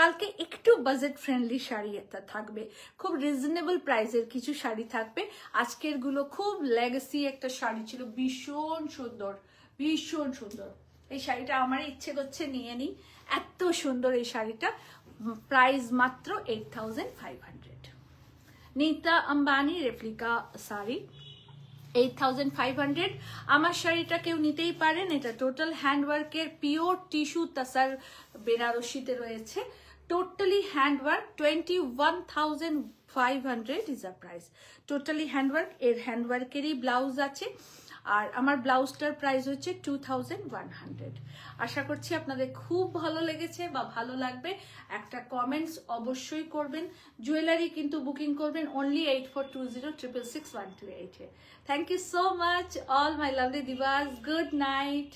কালকে একটু বাজেট ফ্রেন্ডলি শাড়ি থাকবে, খুব রিজনেবল প্রাইসের কিছু শাড়ি থাকবে। আজকেরগুলো খুব লেগেসি একটা শাড়ি ছিল, ভীষণ সুন্দর, ভীষণ সুন্দর। এই শাড়িটা আমার ইচ্ছে করছে নিয়ে নিই, এত সুন্দর এই শাড়িটা। প্রাইস মাত্র 8500। নীতা আম্বানি রেপ্লিকা শাড়ি 8500। আমার শাড়িটা কেউ নিতেই পারেন, এটা টোটাল হ্যান্ডওয়ার্কের পিওর টিস্যু তাসার বেনারসিতে রয়েছে, totally handwork. 21500 is a price, totally handwork. এর হ্যান্ডওয়ার্কেরই ব্লাউজ আছে, আর আমার ব্লাউজটার প্রাইস হচ্ছে 2100। আশা করছি আপনাদের খুব ভালো লেগেছে বা ভালো লাগবে। একটা কমেন্টস অবশ্যই করবেন। জুয়েলারি কিন্তু বুকিং করবেন অনলি 8420666128 এ। Thank you so much all my lovely divas. Good night.